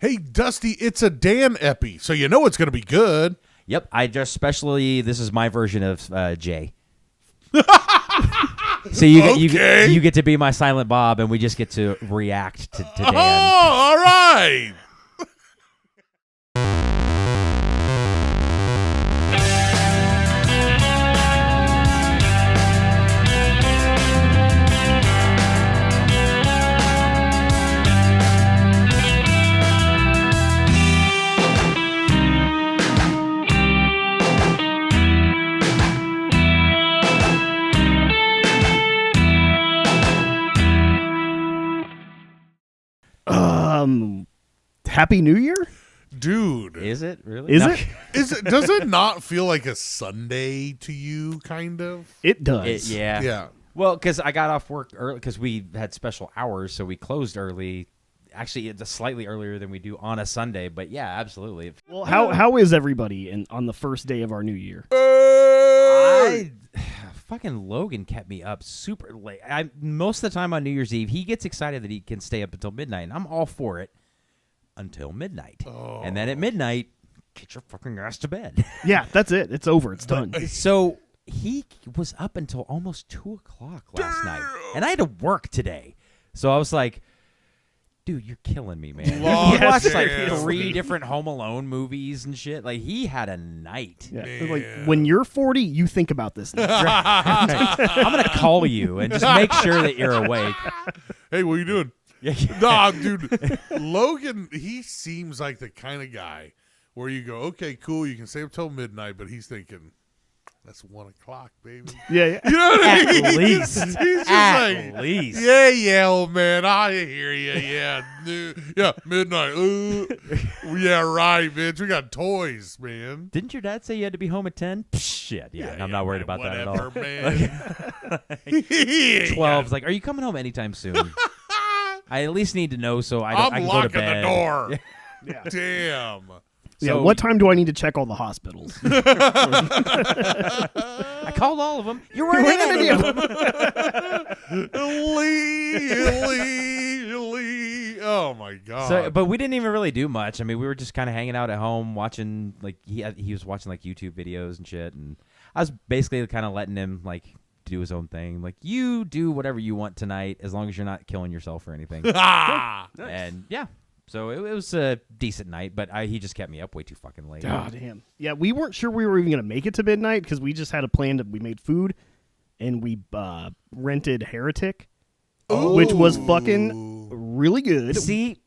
Hey, Dusty, it's a Dan epi, so you know it's going to be good. Yep, this is my version of Jay. So you get to be my Silent Bob, and we just get to react to Dan. Oh, all right. Happy New Year? Dude. Is it really? Is it? Does it not feel like a Sunday to you, kind of? It does. Yeah. Yeah. Well, because I got off work early because we had special hours, so we closed early. Actually, it's slightly earlier than we do on a Sunday, but yeah, absolutely. Well, how is everybody on the first day of our new year? Fucking Logan kept me up super late. Most of the time on New Year's Eve, he gets excited that he can stay up until midnight, and I'm all for it until midnight. Oh. And then at midnight, get your fucking ass to bed. Yeah, that's it. It's over. It's done. So he was up until almost 2 o'clock last night, and I had to work today. So I was like, dude, you're killing me, man. Long He watched like damn. 3 different Home Alone movies and shit. Like, he had a night. Yeah. It's like, when you're 40, you think about this now. I'm going to call you and just make sure that you're awake. Hey, what are you doing? Nah, dude. Logan, he seems like the kind of guy where you go, okay, cool, you can stay up till midnight, but he's thinking, that's 1 o'clock, baby. Yeah. You know what I mean? At least. He's just At like, least. yeah, old man, I hear you. Yeah, midnight. Yeah, right, bitch. We got toys, man. Didn't your dad say you had to be home at 10? Shit, yeah, I'm not worried about that at all. Man. 12's like, are you coming home anytime soon? I at least need to know so I can go to locking bed. the door. Yeah. Damn. Yeah, So- what time do I need to check all the hospitals? I called all of them. You weren't in any of them. Lee. Oh my god. So, but we didn't even really do much. I mean, we were just kind of hanging out at home watching, like, he was watching like YouTube videos and shit, and I was basically kind of letting him like do his own thing. Like, you do whatever you want tonight, as long as you're not killing yourself or anything. And yeah, so it was a decent night, but he just kept me up way too fucking late. Oh, damn. Yeah, we weren't sure we were even going to make it to midnight because we just had a plan we made food and we rented Heretic, which was fucking really good. See,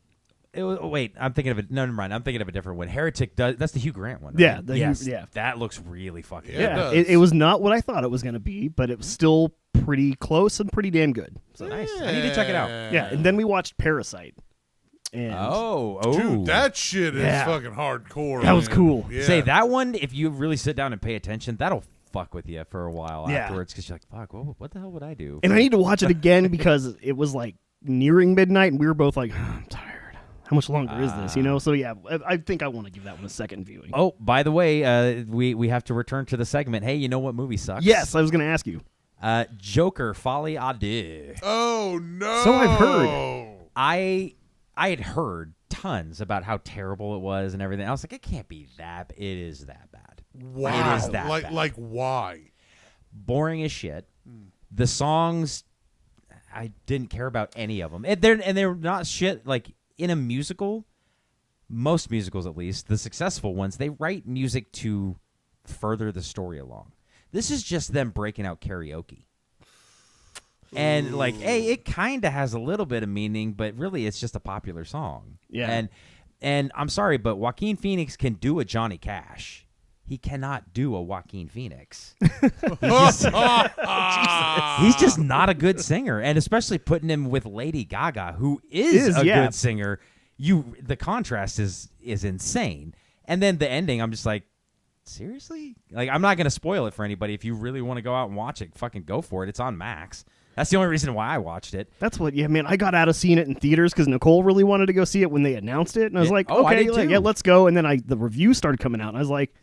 wait, I'm thinking of it. No, never mind. I'm thinking of a different one. Heretic that's the Hugh Grant one. Right? Yeah, yes, that looks really fucking good. Yeah. it was not what I thought it was going to be, but it was still pretty close and pretty damn good. So nice. I need to check it out. Yeah, and then we watched Parasite. And Dude, that shit is Yeah. fucking hardcore. That was man. cool. Yeah. Say that one, if you really sit down and pay attention, that'll fuck with you for a while Yeah. afterwards because you're like, fuck, what the hell would I do? And I need to watch it again because it was like nearing midnight, and we were both like, I'm tired. How much longer is this? You know? So yeah, I think I want to give that one a second viewing. Oh, by the way, we have to return to the segment. Hey, you know what movie sucks? Yes, I was going to ask you. Joker, Folie à Deux. Oh no. So I've heard. I had heard tons about how terrible it was and everything. I was like, it can't be that. It is that bad. Wow. It is that bad. Like why? Boring as shit. The songs, I didn't care about any of them. And they're not shit. Like, in a musical, most musicals at least, the successful ones, they write music to further the story along. This is just them breaking out karaoke. And, like, hey, it kind of has a little bit of meaning, but really it's just a popular song. Yeah. And I'm sorry, but Joaquin Phoenix can do a Johnny Cash. He cannot do a Joaquin Phoenix. He's just not a good singer. And especially putting him with Lady Gaga, who is a good singer, the contrast is insane. And then the ending, I'm just like, seriously? Like, I'm not going to spoil it for anybody. If you really want to go out and watch it, fucking go for it. It's on Max. That's the only reason why I watched it. That's what, yeah, man. I got out of seeing it in theaters because Nicole really wanted to go see it when they announced it. And I was like, Oh, I okay, did too. yeah, let's go. And then the reviews started coming out. And I was like,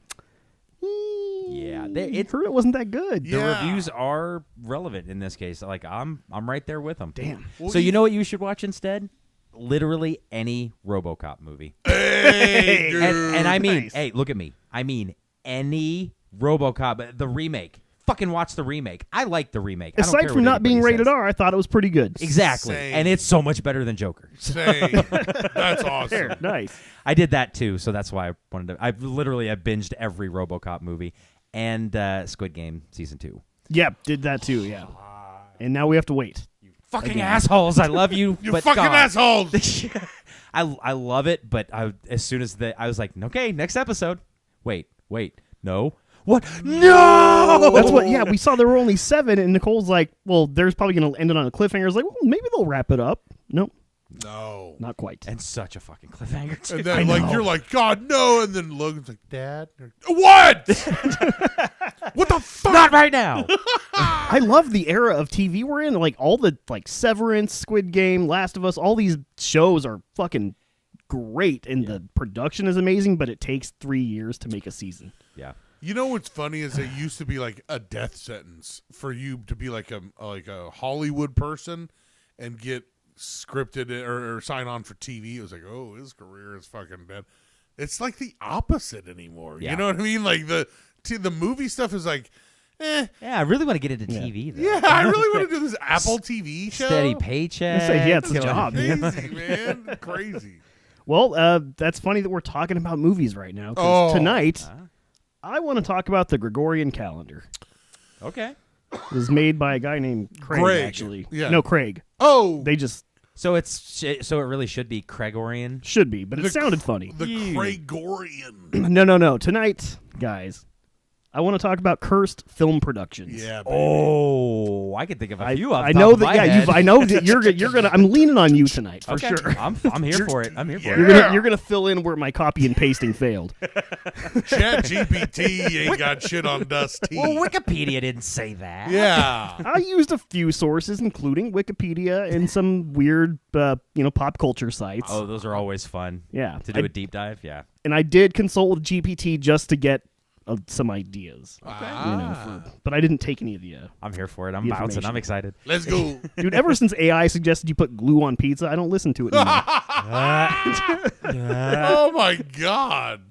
Yeah, I heard it wasn't that good. The Yeah. reviews are relevant in this case. Like, I'm right there with them. Damn. Well, So you know what you should watch instead? literally any RoboCop movie. Hey, dude. And I mean, Nice. hey, look at me. I mean, any RoboCop, the remake. Fucking watch the remake. I like the remake. I don't Aside care from what not being anybody rated says. R, I thought it was pretty good. Exactly. Same. And it's so much better than Joker. Same. That's awesome. There, nice. I did that too, so that's why I wanted to. I binged every RoboCop movie and Squid Game season 2. Yep, did that too. Yeah, and now we have to wait. Fucking assholes! I love you, You but fucking God. assholes. I love it, but as soon as I was like, okay, next episode. Wait, no. What? No! That's what. Yeah, we saw there were only 7, and Nicole's like, "Well, there's probably going to end it on a cliffhanger." I was like, "Well, maybe they'll wrap it up." Nope, No. not quite. And such a fucking cliffhanger, too. And then, you're like, God, no. And then Logan's like, Dad? What? What the fuck? Not right now! I love the era of TV we're in. Like all the Severance, Squid Game, Last of Us. All these shows are fucking great, and the production is amazing. But it takes 3 years to make a season. Yeah. You know what's funny is it used to be like a death sentence for you to be like a Hollywood person and get scripted or sign on for TV. It was like, oh, his career is fucking dead. It's like the opposite anymore. Yeah. You know what I mean? Like the movie stuff is like, Yeah, I really want to get into TV, though. yeah, I really want to do this Apple TV show. Steady paycheck. I say, yeah, it's a job. Crazy, man. Crazy. Well, that's funny that we're talking about movies right now. 'Cause tonight, I want to talk about the Gregorian calendar. Okay. It was made by a guy named Craig. Actually. Yeah. No, Craig. Oh, They just So it really should be Gregorian. should be, but it sounded funny. the Gregorian. No. Tonight, guys, I want to talk about cursed film productions. Yeah, baby. Oh, I can think of a few. I know that. Yeah, I know that you're gonna. I'm leaning on you tonight for Okay. sure. I'm here for it. I'm here for You're gonna fill in where my copy and pasting failed. Chat GPT ain't got shit on Dusty. Well, Wikipedia didn't say that. Yeah. I used a few sources, including Wikipedia and some weird, pop culture sites. Oh, those are always fun. Yeah, To do a deep dive, yeah. and I did consult with GPT just to get some ideas. Ah. But I didn't take any of the. I'm here for it. I'm The bouncing. information. I'm excited. Let's go. Dude, ever since AI suggested you put glue on pizza, I don't listen to it anymore. Oh my God.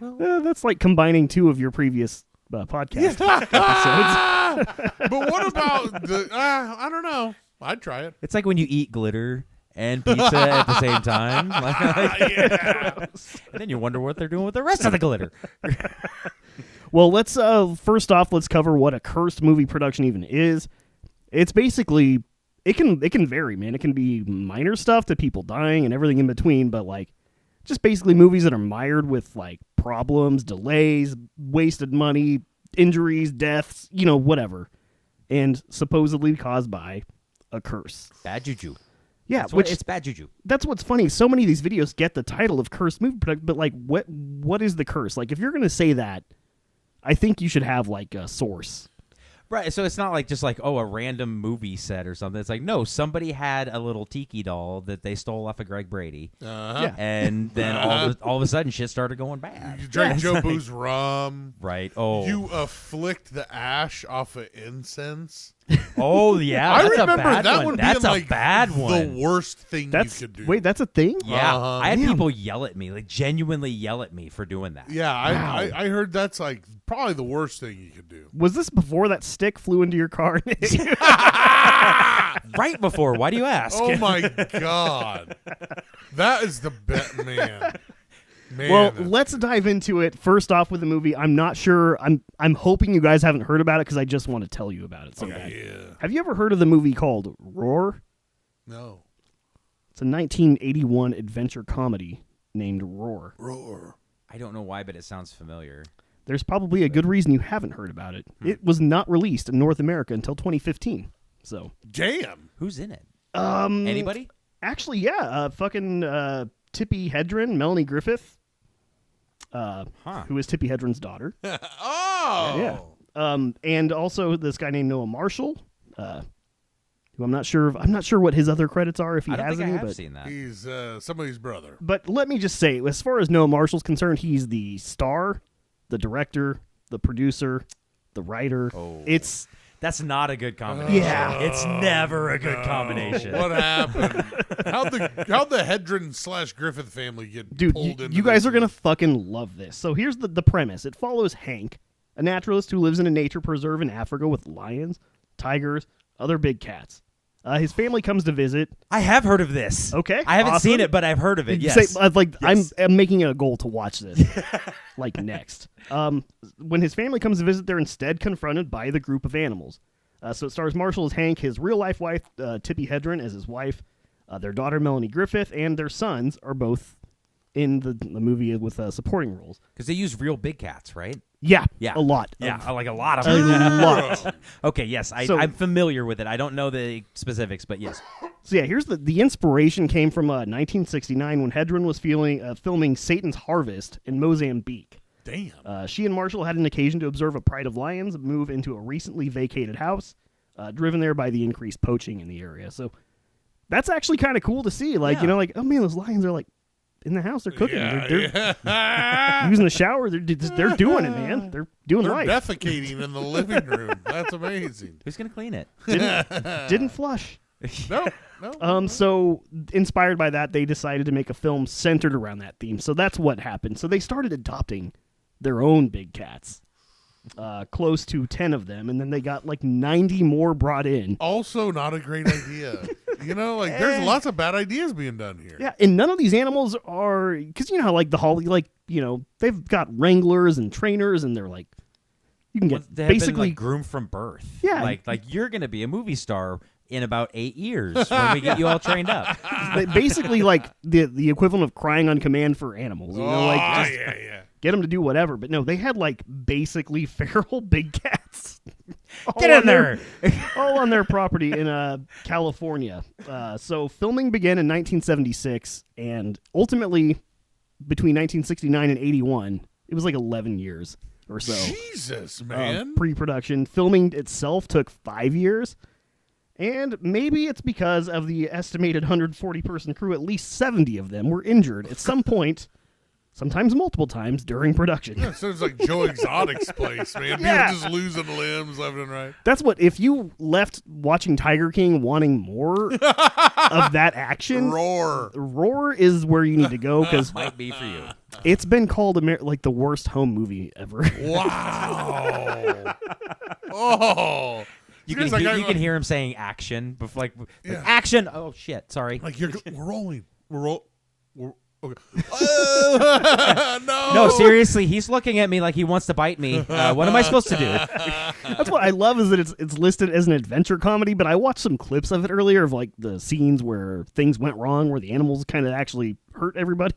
That's like combining 2 of your previous podcast episodes. But what about the? I don't know. I'd try it. It's like when you eat glitter and pizza at the same time. Yeah. And then you wonder what they're doing with the rest of the glitter. Well, let's first off, let's cover what a cursed movie production even is. It's basically it can vary, man. It can be minor stuff to people dying and everything in between, but like just basically movies that are mired with like problems, delays, wasted money, injuries, deaths, whatever, and supposedly caused by a curse. Bad juju. Yeah, It's bad juju. that's what's funny. So many of these videos get the title of cursed movie production, but like, what is the curse? Like, if you're gonna say that, I think you should have like a source. Right, so it's not like just like, a random movie set or something. It's like, no, somebody had a little tiki doll that they stole off of Greg Brady. Uh-huh. And then all of a sudden shit started going bad. You drank It's Joe like- Boo's rum. Right. Oh. You flicked the ash off of incense. Oh yeah. I That's remember a bad that one. one That's being a like bad one. the worst thing you could do. Wait, that's a thing? Yeah. Uh-huh. I had Damn. people yell at me, like genuinely yell at me for doing that. Yeah, I heard that's like probably the worst thing you could do. Was this before that stick flew into your car? Right before. Why do you ask? Oh my God, that is the best, man. Well, let's dive into it. First off, with the movie, I'm not sure. I'm hoping you guys haven't heard about it because I just want to tell you about it. So bad. yeah, Have you ever heard of the movie called Roar? no It's a 1981 adventure comedy named Roar. roar. I don't know why, but it sounds familiar. There's probably a good reason you haven't heard about it. It was not released in North America until 2015. So, Damn. Who's in it? Mm, Anybody? actually, yeah, fucking Tippi Hedren, Melanie Griffith, who is Tippi Hedren's daughter. Oh, Yeah. And also this guy named Noah Marshall, who I'm not sure what his other credits are if he I don't has think I any. have But seen that. he's somebody's brother. but let me just say, as far as Noah Marshall's concerned, he's the star, the director, the producer, the writer. Oh. It's That's not a good combination. Yeah. It's never a good combination. What happened? How'd the Hedren / Griffith family get Dude, pulled into you guys this? are going to fucking love this. So here's the premise. It follows Hank, a naturalist who lives in a nature preserve in Africa with lions, tigers, other big cats. His family comes to visit. I have heard of this. Okay, I haven't awesome. seen it, but I've heard of it. You Yes. say, like, Yes. I'm making it a goal to watch this, like, next. When his family comes to visit, they're instead confronted by the group of animals. So it stars Marshall as Hank, his real-life wife, Tippi Hedren, as his wife, their daughter, Melanie Griffith, and their sons are both in the movie with supporting roles. Because they use real big cats, right? Yeah, Yeah. a lot. Yeah, like a lot of A them. lot. Okay, yes, I'm familiar with it. I don't know the specifics, but yes. So yeah, here's the inspiration came from 1969 when Hedren was filming Satan's Harvest in Mozambique. Damn. She and Marshall had an occasion to observe a pride of lions move into a recently vacated house, driven there by the increased poaching in the area. So that's actually kind of cool to see. Like, Yeah. like, oh man, those lions are like in the house. They're cooking. Yeah, They're using the shower. They're doing it, man. They're doing They're right. defecating in the living room. That's amazing. Who's going to clean it? Didn't flush. No. So inspired by that, they decided to make a film centered around that theme. So that's what happened. So they started adopting their own big cats, close to 10 of them, and then they got like 90 more brought in. Also, not a great idea. There's lots of bad ideas being done here. Yeah, and none of these animals are, because you know how like the Holly, like, they've got wranglers and trainers, and they're like, you can get They have basically been, like, groomed from birth. Yeah. Like you're going to be a movie star in about 8 years when we get you all trained up. basically like the equivalent of crying on command for animals. Just yeah. get them to do whatever. But no, they had like basically feral big cats. Get in there. All on their property in California. So filming began in 1976, and ultimately between 1969 and 81, it was like 11 years or so. Jesus, man. Pre-production. Filming itself took 5 years. And maybe it's because of the estimated 140-person crew, at least 70 of them were injured at some point, sometimes multiple times, during production. Yeah, sounds like Joe Exotic's place, man. Yeah. People just losing limbs left and right. That's what, if you left watching Tiger King wanting more of that action, Roar is where you need to go, because Might be for you. it's been called like the worst home movie ever. Wow. Oh. You can hear him saying action before, like action. Oh shit! Sorry. Like we're rolling. We're okay. No. No, seriously, he's looking at me like he wants to bite me. What am I supposed to do? That's what I love, is that it's listed as an adventure comedy, but I watched some clips of it earlier of like the scenes where things went wrong, where the animals kind of actually hurt everybody.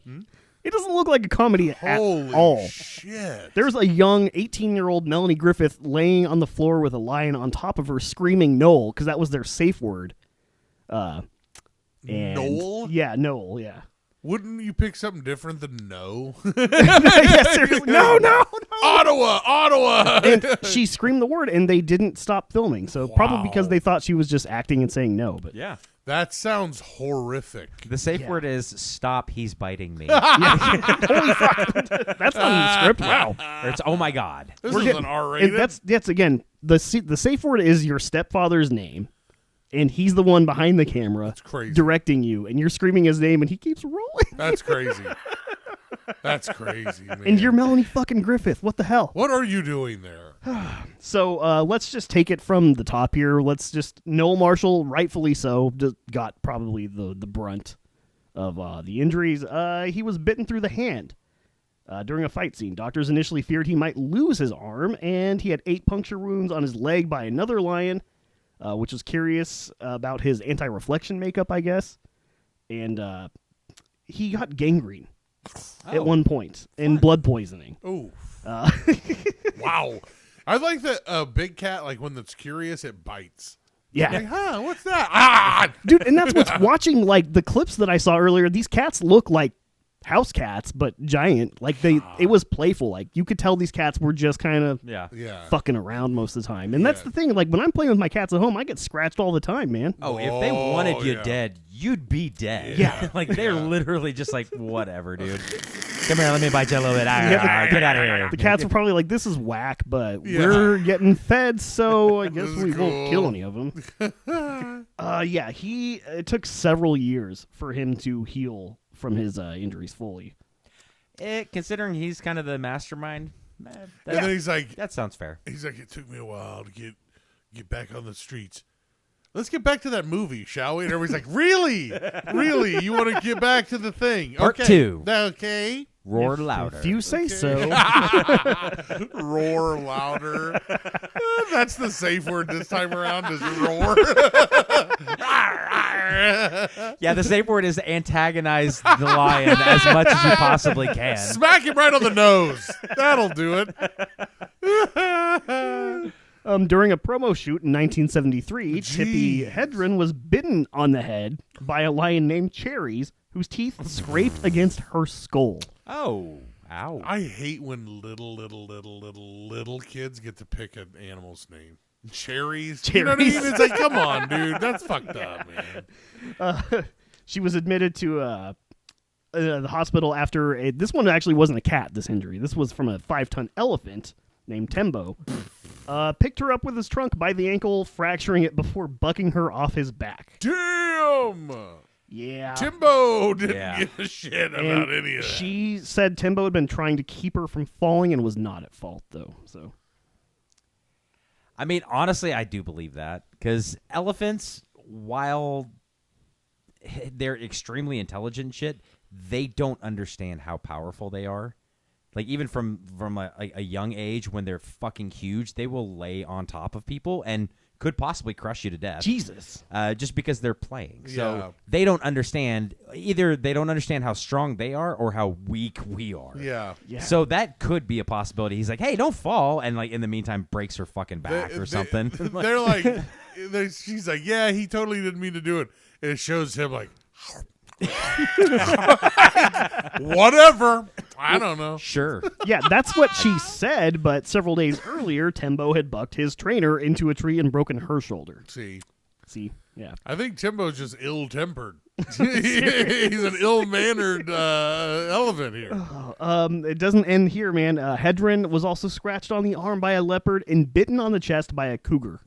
It doesn't look like a comedy at all. Holy shit. There's a young 18-year-old Melanie Griffith laying on the floor with a lion on top of her screaming Noel, because that was their safe word. Noel? Yeah, Noel, yeah. Wouldn't you pick something different than no? Yeah, seriously. No. Ottawa. And she screamed the word, and they didn't stop filming. So probably because they thought she was just acting and saying no. But Yeah. That sounds horrific. The safe word is stop. He's biting me. Holy fuck, that's not in the script. Wow. Or it's oh my god. This We're is getting- an R-rated. And that's again the safe word is your stepfather's name, and he's the one behind the camera. That's crazy. Directing you, and you're screaming his name, and he keeps rolling. That's crazy. That's crazy, man. And you're Melanie fucking Griffith. What the hell? What are you doing there? So let's just take it from the top here. Let's just Noel Marshall, rightfully so, just got probably the brunt of the injuries. He was bitten through the hand during a fight scene. Doctors initially feared he might lose his arm, and he had 8 puncture wounds on his leg by another lion, which was curious about his anti-reflection makeup, I guess. And he got gangrene at one point and blood poisoning. Oh. Wow. I like that a big cat, like when it's curious, it bites. Yeah. Like, what's that? Ah! Dude, and that's what's watching, like, the clips that I saw earlier. These cats look like house cats, but giant. Like it was playful. Like you could tell these cats were just kind of fucking around most of the time. And that's the thing. Like when I'm playing with my cats at home, I get scratched all the time, man. Oh, if they wanted you dead, you'd be dead. Yeah. Like they're literally just like, whatever, dude. Come here, let me bite you a little bit. Get out of here. The cats were probably like, this is whack, but we're getting fed, so I guess we won't kill any of them. It took several years for him to heal from his injuries fully. Considering he's kind of the mastermind, and then he's like, that sounds fair. He's like, it took me a while to get back on the streets. Let's get back to that movie, shall we? And everybody's like, really? Really? You want to get back to the thing? Part 2. Okay. Roar louder. If you say so. Roar louder. That's the safe word this time around is roar. Yeah, the safe word is antagonize the lion as much as you possibly can. Smack him right on the nose. That'll do it. During a promo shoot in 1973, Tippi Hedren was bitten on the head by a lion named Cherries, whose teeth scraped against her skull. Oh, ow. I hate when little kids get to pick an animal's name. Cherries. You know what I mean? It's like, come on, dude. That's fucked up, man. She was admitted to the hospital after this one actually wasn't a cat, this injury. This was from a 5-ton elephant named Tembo. Picked her up with his trunk by the ankle, fracturing it before bucking her off his back. Damn! Yeah. Timbo didn't give a shit about any of that. She said Timbo had been trying to keep her from falling and was not at fault, though. So, I mean, honestly, I do believe that. Because elephants, while they're extremely intelligent and shit, they don't understand how powerful they are. Like, even from a young age, when they're fucking huge, they will lay on top of people and could possibly crush you to death. Jesus. Just because they're playing. So they don't understand. Either they don't understand how strong they are or how weak we are. Yeah. So that could be a possibility. He's like, hey, don't fall. And, like, in the meantime, breaks her fucking back or something. They're like, she's like, yeah, he totally didn't mean to do it. And it shows him like, whatever. I don't know. Sure. Yeah, that's what she said, but several days earlier, Timbo had bucked his trainer into a tree and broken her shoulder. See, yeah. I think Timbo's just ill-tempered. He's an ill-mannered elephant here. It doesn't end here, man. Hedren was also scratched on the arm by a leopard and bitten on the chest by a cougar.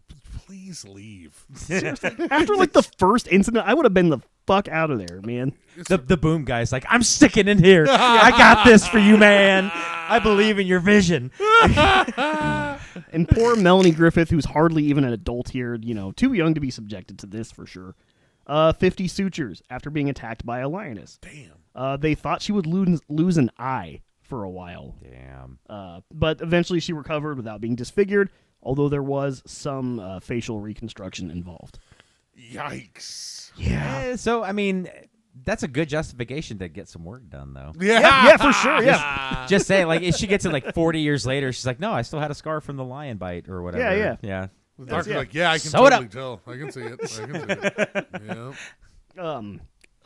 Please leave. Seriously. After, like, the first incident, I would have been the fuck out of there, man. The boom guy's like, I'm sticking in here. I got this for you, man. I believe in your vision. And poor Melanie Griffith, who's hardly even an adult here, too young to be subjected to this for sure. 50 sutures after being attacked by a lioness. Damn. They thought she would lose an eye for a while. Damn. But eventually she recovered without being disfigured, although there was some facial reconstruction involved. Yikes. Yeah. So, I mean, that's a good justification to get some work done, though. Yeah, for sure, yeah. Just say, like, if she gets it, like, 40 years later, she's like, no, I still had a scar from the lion bite or whatever. Yeah. The doctor's like, I can Sew totally tell. I can see it. Yeah.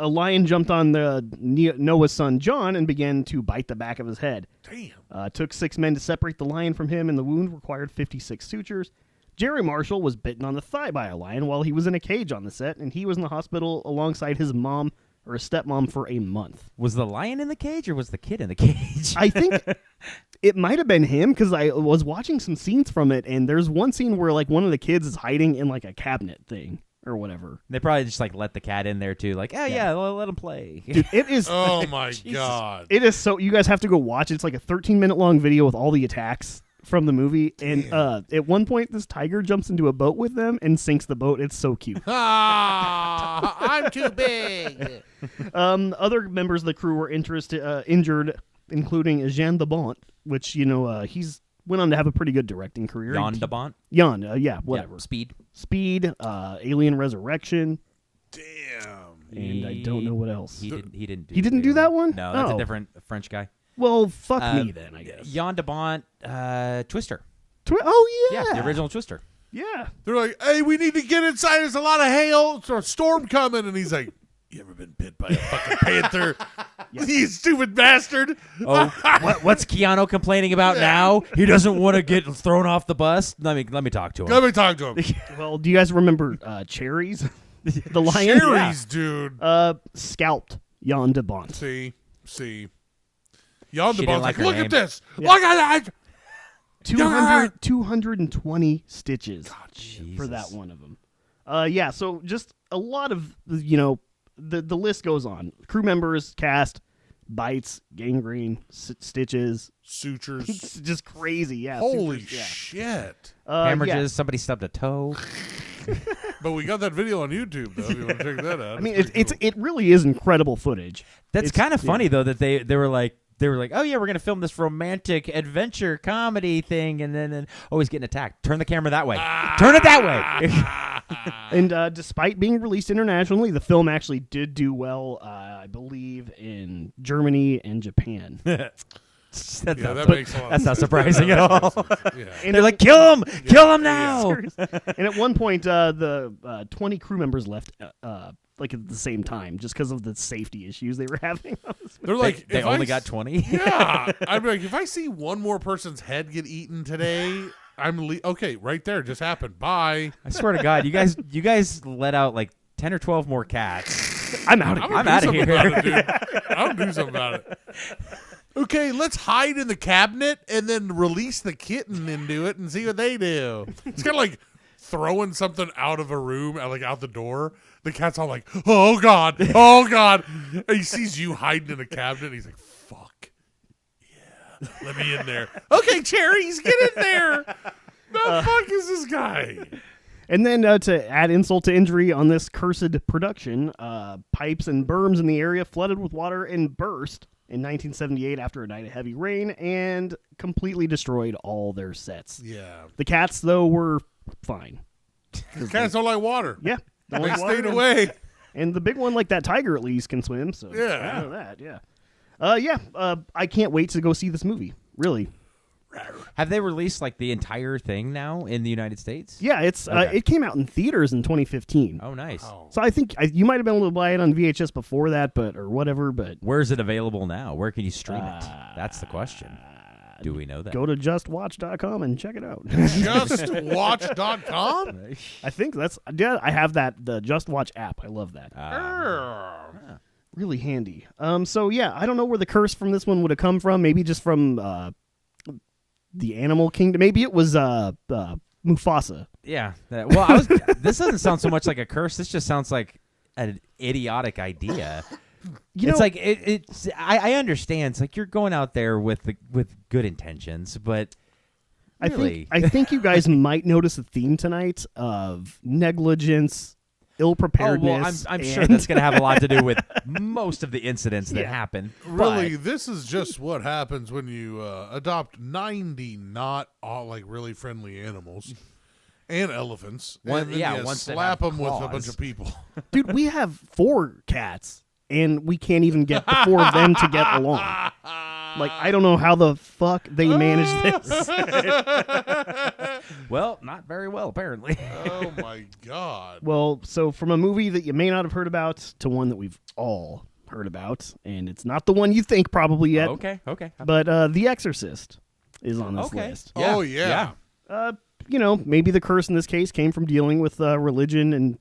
A lion jumped on Noah's son, John, and began to bite the back of his head. Damn. Took 6 men to separate the lion from him, and the wound required 56 sutures. Jerry Marshall was bitten on the thigh by a lion while he was in a cage on the set, and he was in the hospital alongside his mom or his stepmom for a month. Was the lion in the cage or was the kid in the cage? I think it might have been him because I was watching some scenes from it, and there's one scene where like one of the kids is hiding in like a cabinet thing or whatever. They probably just like let the cat in there too, like, oh yeah, let him play. Dude, it is. Oh my God! It is so. You guys have to go watch it. It's like a 13-minute long video with all the attacks from the movie. And at one point, this tiger jumps into a boat with them and sinks the boat. It's so cute. I'm too big. Other members of the crew were injured, including Jean Dabont, which he's went on to have a pretty good directing career. Jan Dabont? Jan, whatever. Yeah, Speed, Alien Resurrection. Damn. And I don't know what else. He didn't do that one? No, that's a different French guy. Well, fuck me then, I guess. Jan Dabont, Twister. Oh, yeah. Yeah, the original Twister. Yeah. They're like, hey, we need to get inside. There's a lot of hail. There's a storm coming. And he's like, You ever been bit by a fucking panther? You stupid bastard. Oh, what's Keanu complaining about now? He doesn't want to get thrown off the bus. Let me talk to him. Let me talk to him. Well, do you guys remember Cherries? The lion? Cherries, dude. Scalped Jan de Bont. See. Jan de Bont's like her look name. at this. Yeah. Look at that. 220 stitches for that one of them. Yeah, so just a lot of, the list goes on. Crew members, cast, bites, gangrene, stitches. Sutures. It's just crazy, yeah. Holy sutures, yeah. shit. Hemorrhages. Yeah. Somebody stubbed a toe. But we got that video on YouTube, though, if you want to check that out. I mean, it really is incredible footage. That's kind of funny though that they were like, oh yeah, we're gonna film this romantic adventure comedy thing, and then always getting attacked. Turn the camera that way. Turn it that way. And despite being released internationally, the film actually did do well, I believe, in Germany and Japan. Makes a lot That's of not sense. surprising at all. Yeah. And They're like, kill him now. And at one point, the 20 crew members left, like at the same time, just because of the safety issues they were having. They're like, They if only I got 20. Yeah. I'd be like, if I see one more person's head get eaten today, okay, right there, just happened. Bye. I swear to God, you guys let out like 10 or 12 more cats. I'm out of here. I'm outta here. I'll do something about it. Okay, let's hide in the cabinet and then release the kitten into it and see what they do. It's kind of like throwing something out of a room, like out the door. The cat's all like, oh, God. And he sees you hiding in a cabinet, and he's like, fuck. Yeah, let me in there. Okay, Cherries, get in there. The fuck is this guy? And then to add insult to injury on this cursed production, pipes and berms in the area flooded with water and burst in 1978 after a night of heavy rain and completely destroyed all their sets. Yeah. The cats, though, were fine. Cats don't like water. Yeah. Don't They like water. stayed away. And the big one, like that tiger, at least can swim. So Yeah. I know that. Yeah. I can't wait to go see this movie. Really. Have they released like the entire thing now in the United States? Yeah, it's Okay. it came out in theaters in 2015. Oh, nice. Oh. So I think you might have been able to buy it on VHS before that, or whatever. But Where is it available now? Where can you stream it? That's the question. Do we know that? go to justwatch.com and check it out. Justwatch.com? I think I have the Just Watch app. I love that. Really handy. So yeah, I don't know where the curse from this one would have come from. Maybe just from the animal kingdom. Maybe it was Mufasa. Yeah. This doesn't sound so much like a curse. This just sounds like an idiotic idea. It's like it's. I understand. It's like you're going out there with good intentions, but really, I think you guys might notice a theme tonight of negligence, ill preparedness. I'm sure that's going to have a lot to do with most of the incidents that happen. Really, this is just what happens when you adopt 90 not all like really friendly animals and elephants. And then you once they slap have them with a claws. bunch of people. Dude, we have 4 cats, and we can't even get the 4 of them to get along. Like, I don't know how the fuck they manage this. Well, not very well, apparently. Oh my God. Well, so from a movie that you may not have heard about to one that we've all heard about, and it's not the one you think probably yet. Okay. But The Exorcist is on this list. Yeah. Oh yeah. Maybe the curse in this case came from dealing with religion and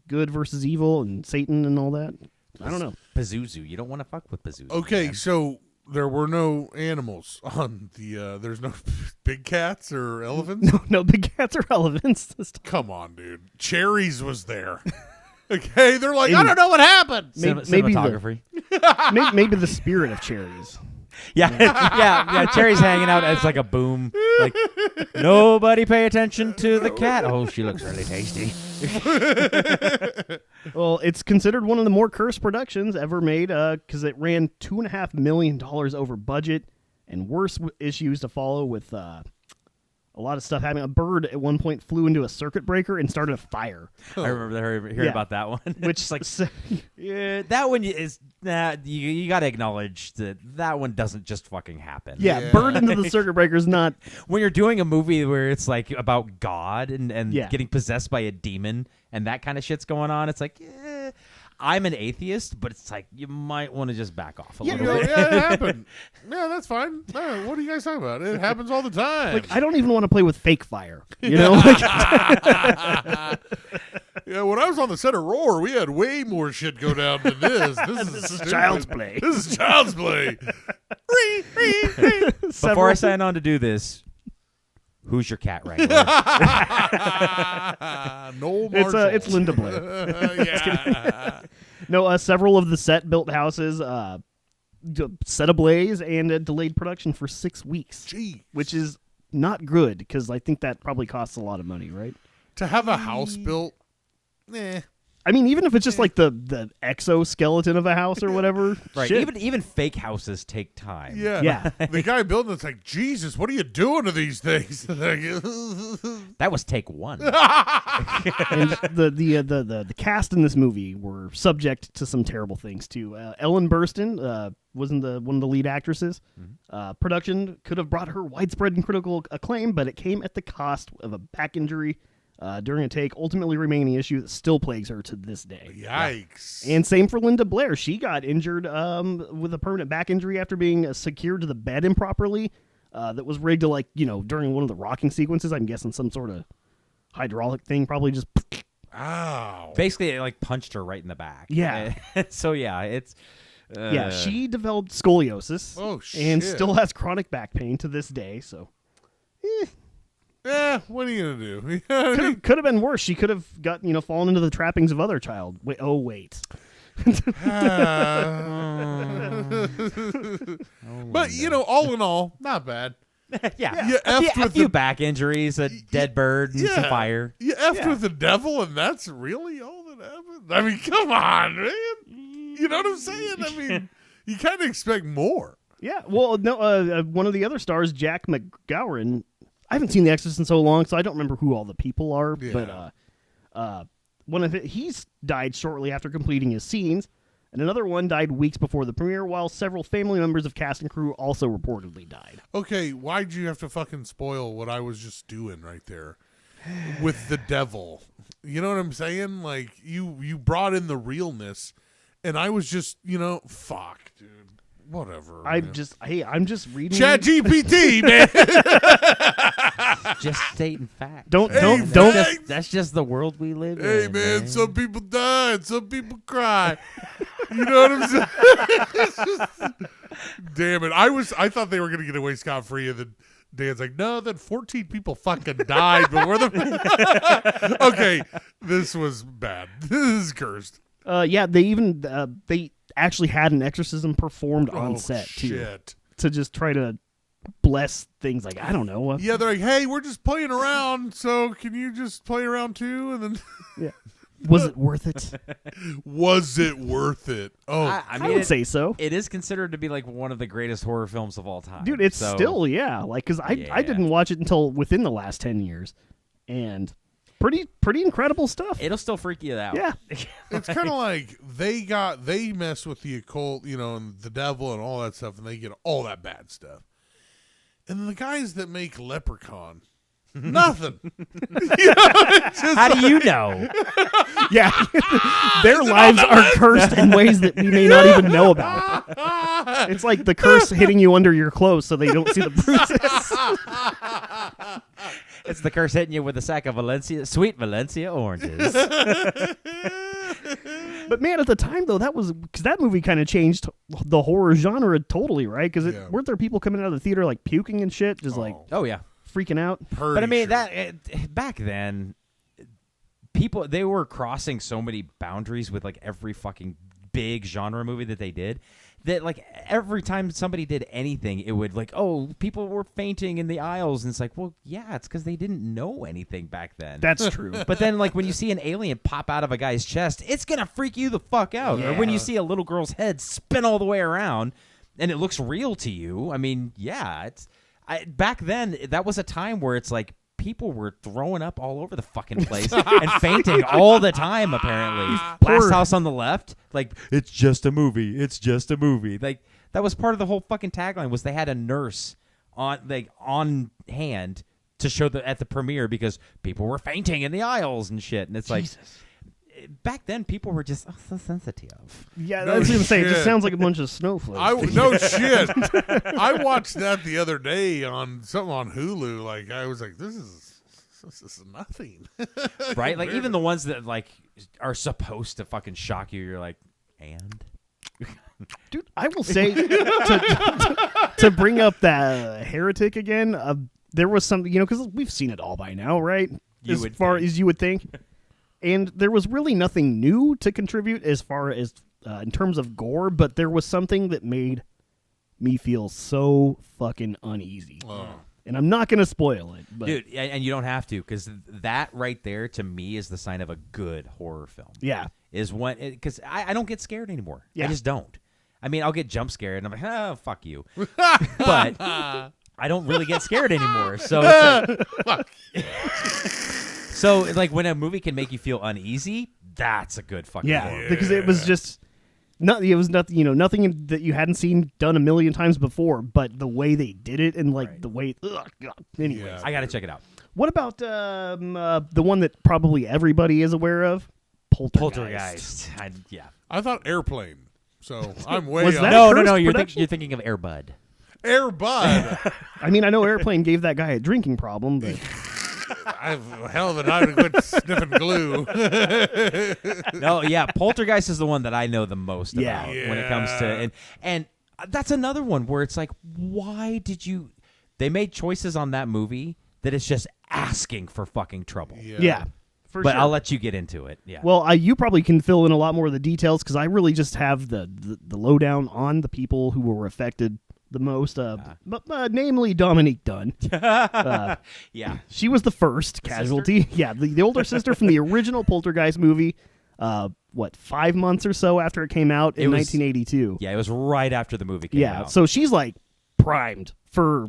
good versus evil and Satan and all that. I don't know. Pazuzu. You don't want to fuck with Pazuzu. Okay, man. so there were no animals on the. There's no big cats or elephants. No big cats or elephants this time. Come on, dude. Cherries was there. Okay, they're like, I don't know what happened. Maybe Cinematography. maybe the spirit of cherries. Yeah. Cherry's hanging out. It's like a boom. Like, nobody pay attention to the cat. Oh, she looks really tasty. Well, it's considered one of the more cursed productions ever made because it ran $2.5 million over budget and worse issues to follow with a lot of stuff happening. A bird at one point flew into a circuit breaker and started a fire. I remember hearing about that one. Which, like, yeah, that one is you got to acknowledge that one doesn't just fucking happen. yeah, bird into the circuit breaker is not. When you're doing a movie where it's like about God and Yeah. getting possessed by a demon and that kind of shit's going on, it's like, I'm an atheist, but it's like you might want to just back off a You little know, bit. yeah, it happened. Yeah, that's fine. No, what are you guys talking about? It happens all the time. Like, I don't even want to play with fake fire. You know? Like, yeah, when I was on the set of Roar, we had way more shit go down than this. This is child's play. This is child's play. Before I sign on to do this, who's your cat wrangler? Noel Marshall. It's Linda Blair. Yeah. No, several of the set-built houses set ablaze and delayed production for 6 weeks, Gee. which is not good because I think that probably costs a lot of money, right? To have a house built, I mean, even if it's just like the exoskeleton of a house or whatever, Right. shit. Even fake houses take time. Yeah. Yeah. The guy building it's like, Jesus, what are you doing to these things? That was take one. And the cast in this movie were subject to some terrible things too. Ellen Burstyn wasn't one of the lead actresses. Production could have brought her widespread and critical acclaim, but it came at the cost of a back injury during a take, ultimately remaining an issue that still plagues her to this day. Yikes. And same for Linda Blair. She got injured with a permanent back injury after being secured to the bed improperly. That was rigged to, during one of the rocking sequences. I'm guessing some sort of hydraulic thing probably just... Ow. Basically, it punched her right in the back. Yeah. So, yeah, it's... Yeah, she developed scoliosis. Oh, and shit. still has chronic back pain to this day, so... What are you going to do? Could have been worse. She could have got, fallen into the trappings of other child. Wait. But, all in all, not bad. yeah. You effed A with few the- back injuries, a dead bird, and some fire. You effed with the devil, and that's really all that happened? I mean, come on, man. You know what I'm saying? I mean, you kind of expect more. Yeah, well, no. One of the other stars, Jack McGowan. I haven't seen The Exorcist in so long, so I don't remember who all the people are. Yeah. But he's died shortly after completing his scenes, and another one died weeks before the premiere. While several family members of cast and crew also reportedly died. Okay, why'd you have to fucking spoil what I was just doing right there with the devil? You know what I'm saying? Like, you brought in the realness, and I was just, fuck, dude. Whatever. I'm just reading. ChatGPT, man. Just stating facts. Don't. That's just the world we live in. Hey, man, some people die and some people cry. You know what I'm saying? It's just, damn it. I thought they were going to get away scot-free, and then Dan's like, no, then 14 people fucking died before the... Okay, this was bad. This is cursed. Yeah, they actually had an exorcism performed on set, too. Shit. To just try to bless things like, I don't know. Yeah, they're like, hey, we're just playing around, so can you just play around too? And then... Yeah. Was it worth it? Was it worth it? Oh, I would say so. It is considered to be like one of the greatest horror films of all time. Dude, it's still, because I didn't watch it until within the last 10 years. And pretty incredible stuff. It'll still freak you out. Yeah. it's kind of like they mess with the occult, and the devil and all that stuff, and they get all that bad stuff. And the guys that make Leprechaun, nothing. How do you know? Yeah. Their lives are cursed in ways that we may not even know about. It's like the curse hitting you under your clothes so they don't see the bruises. It's the curse hitting you with a sack of sweet Valencia oranges. But man, at the time though, because that movie kind of changed the horror genre totally, right? Because weren't there people coming out of the theater like puking and shit, just like freaking out? But I mean, back then, they were crossing so many boundaries with like every fucking big genre movie that they did. That like every time somebody did anything, it would like, oh, people were fainting in the aisles, and it's like, well, yeah, it's because they didn't know anything back then. That's true. But then, like when you see an alien pop out of a guy's chest, it's gonna freak you the fuck out. Yeah. Or when you see a little girl's head spin all the way around, and it looks real to you. I mean, yeah, back then that was a time where it's like people were throwing up all over the fucking place and fainting all the time, apparently. Last House on the Left, like, it's just a movie. It's just a movie. Like, that was part of the whole fucking tagline was they had a nurse on hand to show at the premiere because people were fainting in the aisles and shit. And it's like, back then people were just so sensitive. Yeah, No I was going to say, it just shit. sounds like a bunch of snowflakes. No shit. I watched that the other day on something on Hulu. Like I was like, this is nothing. Right? Like even the ones that like are supposed to fucking shock you, you're like, and Dude, I will say, to bring up that Heretic again, there was something, because we've seen it all by now, right? As far as you would think. And there was really nothing new to contribute as far as in terms of gore, but there was something that made me feel so fucking uneasy. And I'm not going to spoil it. But dude, and you don't have to, because that right there to me is the sign of a good horror film. Yeah. Is one, because I don't get scared anymore. Yeah. I just don't. I mean, I'll get jump scared, and I'm like, oh, fuck you. But I don't really get scared anymore. So it's like, so like when a movie can make you feel uneasy, that's a good fucking horror. Because it was just it was nothing, nothing that you hadn't seen done a million times before, but the way they did it and like the way. Ugh, God. Anyways, Yeah. I got to check it out. What about the one that probably everybody is aware of, Poltergeist? I thought Airplane. So I'm way Was off. that No. Cursed You're production? thinking of Air Bud. Air Bud. I mean, I know Airplane gave that guy a drinking problem, but I have a hell of a night to quit sniffing glue. No, yeah, Poltergeist is the one that I know the most Yeah. about when it comes to and that's another one where it's like, why did you? They made choices on that movie that it's just asking for fucking trouble. yeah, for But sure. I'll let you get into it. Yeah. Well, you probably can fill in a lot more of the details because I really just have the lowdown on the people who were affected the most, namely Dominique Dunn. yeah. She was the first casualty. Yeah, the older sister from the original Poltergeist movie. 5 months or so after it came out in 1982. Yeah, it was right after the movie came out. So she's like primed for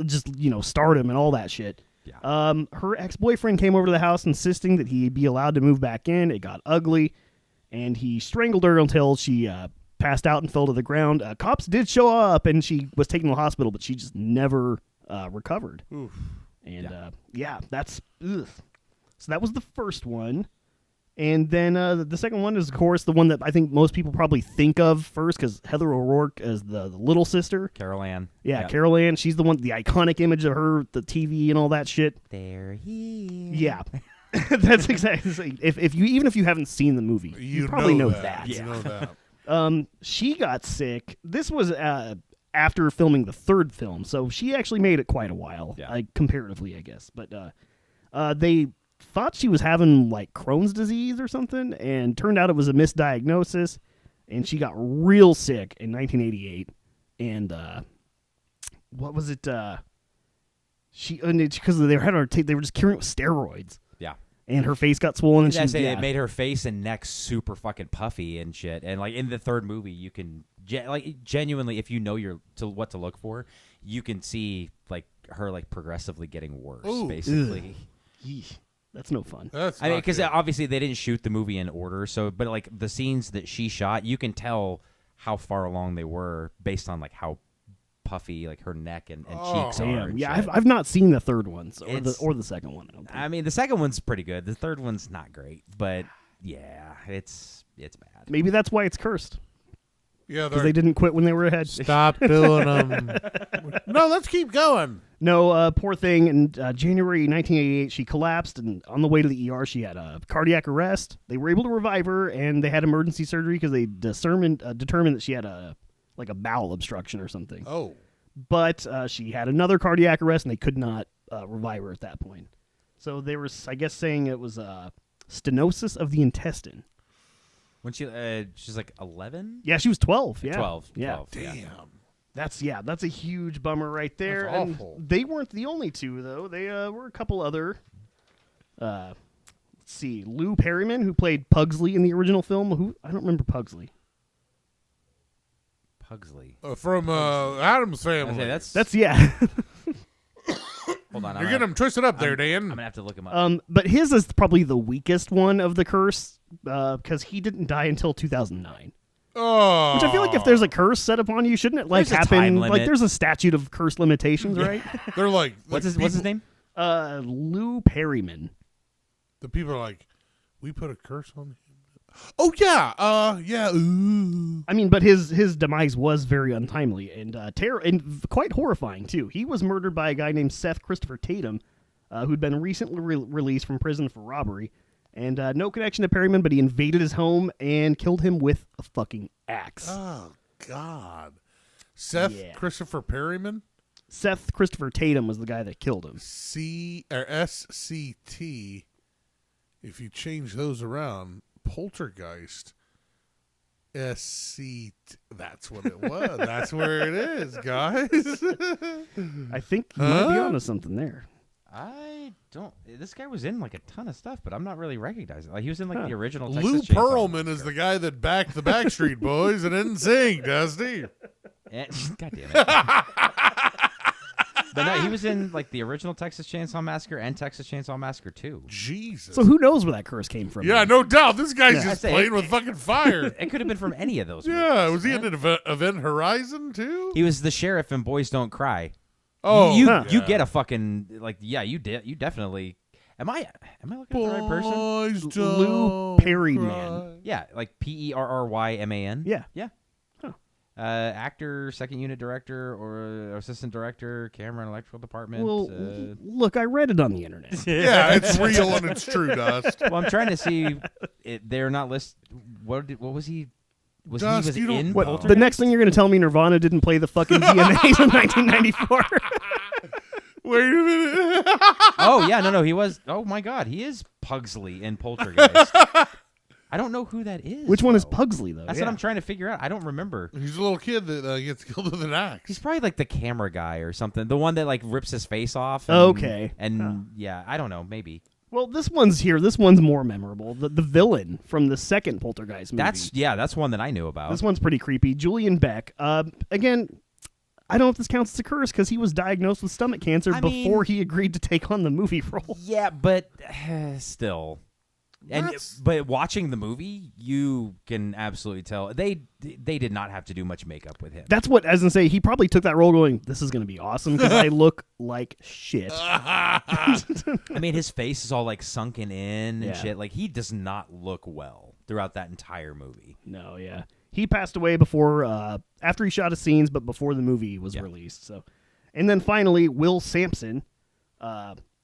just stardom and all that shit. Yeah. Her ex-boyfriend came over to the house insisting that he be allowed to move back in. It got ugly, and he strangled her until she passed out and fell to the ground. Cops did show up, and she was taken to the hospital, but she just never recovered. Oof. And that's ugh. So that was the first one. And then the second one is, of course, the one that I think most people probably think of first, because Heather O'Rourke as the little sister. Carol Ann. Yeah, Carol Ann. She's the one, the iconic image of her, the TV and all that shit. They're here. Yeah. That's exactly. If you haven't seen the movie, you probably know that. You know that. She got sick. This was after filming the third film, so she actually made it quite a while, comparatively, I guess. But they thought she was having like Crohn's disease or something, and turned out it was a misdiagnosis, and she got real sick in 1988. And what was it? Because they were just curing it with steroids. Yeah. And her face got swollen, and It made her face and neck super fucking puffy and shit. And like in the third movie, you can genuinely, if you know what to look for, you can see like her like progressively getting worse. Ooh. Basically. Yeesh. That's no fun. That's I mean, because obviously they didn't shoot the movie in order, but like the scenes that she shot, you can tell how far along they were based on like how puffy like her neck and cheeks are. Damn. And Yeah, shit. I've not seen the third one or the second one. I don't think. I mean, the second one's pretty good. The third one's not great, but yeah, it's bad. Maybe that's why it's cursed. Yeah, Because they didn't quit when they were ahead. stop doing them. No, let's keep going. No, poor thing. In January 1988, she collapsed, and on the way to the ER, she had a cardiac arrest. They were able to revive her, and they had emergency surgery because they determined that she had a bowel obstruction or something. Oh. But she had another cardiac arrest, and they could not revive her at that point. So they were, I guess, saying it was stenosis of the intestine. When she's like 11? Yeah, she was 12. Yeah, 12. Yeah, 12, Damn. that's a huge bummer right there. That's And awful. they weren't the only two though. They were a couple other. Let's see, Lou Perryman, who played Pugsley in the original film. I don't remember Pugsley. Pugsley. From Adam's Family. Okay, That's yeah. Hold on. You're getting them twisted up there, Dan. I'm gonna have to look him up. But his is probably the weakest one of the curse because he didn't die until 2009. Oh. Which I feel like if there's a curse set upon you, shouldn't it There's a happen? time Like limit. there's a statute of curse limitations, right? They're like what's his name? Lou Perryman. The people are like, we put a curse on Oh yeah, yeah. Ooh. I mean, but his demise was very untimely and and quite horrifying too. He was murdered by a guy named Seth Christopher Tatum, who'd been recently released from prison for robbery, and no connection to Perryman, but he invaded his home and killed him with a fucking axe. Oh God, Seth Christopher Perryman. Seth Christopher Tatum was the guy that killed him. SCT. If you change those around, Poltergeist. SC. That's what it was. That's where it is, guys. I think you might be onto something there. I don't. This guy was in like a ton of stuff, but I'm not really recognizing. Like he was in like the original. Texas Lou Chainsaw Pearlman Massacre. is the guy that backed the Backstreet Boys and didn't sing, Dusty. God damn it. But no, he was in like the original Texas Chainsaw Massacre and Texas Chainsaw Massacre 2. Jesus. So who knows where that curse came from? Yeah, no doubt. This guy's just I say, playing with fucking fire. It could have been from any of those. Yeah, movies, was he man. in Event Horizon too? He was the sheriff in Boys Don't Cry. Oh, you get a fucking like you definitely. Am I looking at the right person? Boys Lou don't Perryman. cry. Yeah, like Perryman. Yeah. Yeah. Huh. Actor, second unit director, or assistant director, camera and electrical department. Well, look, I read it on the internet. Yeah, it's real and it's true, Dust. Well, I'm trying to see. They're not list. What was he? Dust, he you don't- in What, Poltergeist? The next thing you're going to tell me Nirvana didn't play the fucking VMAs in 1994. Wait a minute. Oh yeah, no, he was. Oh my God, he is Pugsley in Poltergeist. I don't know who that is. Which one is though. Pugsley, though? That's what I'm trying to figure out. I don't remember. He's a little kid that gets killed with an axe. He's probably like the camera guy or something. The one that like rips his face off. And, Okay. And yeah, I don't know. Maybe Well, this one's here. This one's more memorable. The villain from the second Poltergeist movie. that's one that I knew about. This one's pretty creepy. Julian Beck. Again, I don't know if this counts as a curse because he was diagnosed with stomach cancer before he agreed to take on the movie role. Yeah, but still. But watching the movie, you can absolutely tell they did not have to do much makeup with him. That's what, as I say, he probably took that role going, this is going to be awesome because I look like shit. I mean, his face is all like sunken in and Yeah. shit. Like he does not look well throughout that entire movie. No, yeah. He passed away before, after he shot his scenes, but before the movie was released. So, and then finally, Will Sampson,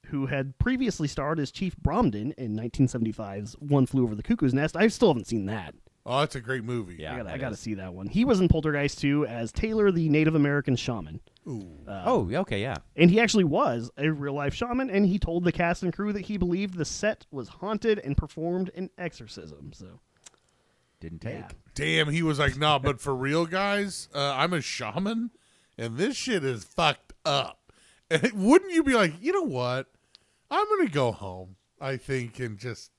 who had previously starred as Chief Bromden in 1975's One Flew Over the Cuckoo's Nest. I still haven't seen that. Oh, that's a great movie. Yeah, I got to see that one. He was in Poltergeist 2 as Taylor, the Native American shaman. Ooh. Okay, yeah. And he actually was a real-life shaman, and he told the cast and crew that he believed the set was haunted and performed an exorcism. So, Didn't take. yeah. Damn, he was like, nah, but for real, guys, I'm a shaman, and this shit is fucked up. And wouldn't you be like, you know what? I'm going to go home, I think, and just...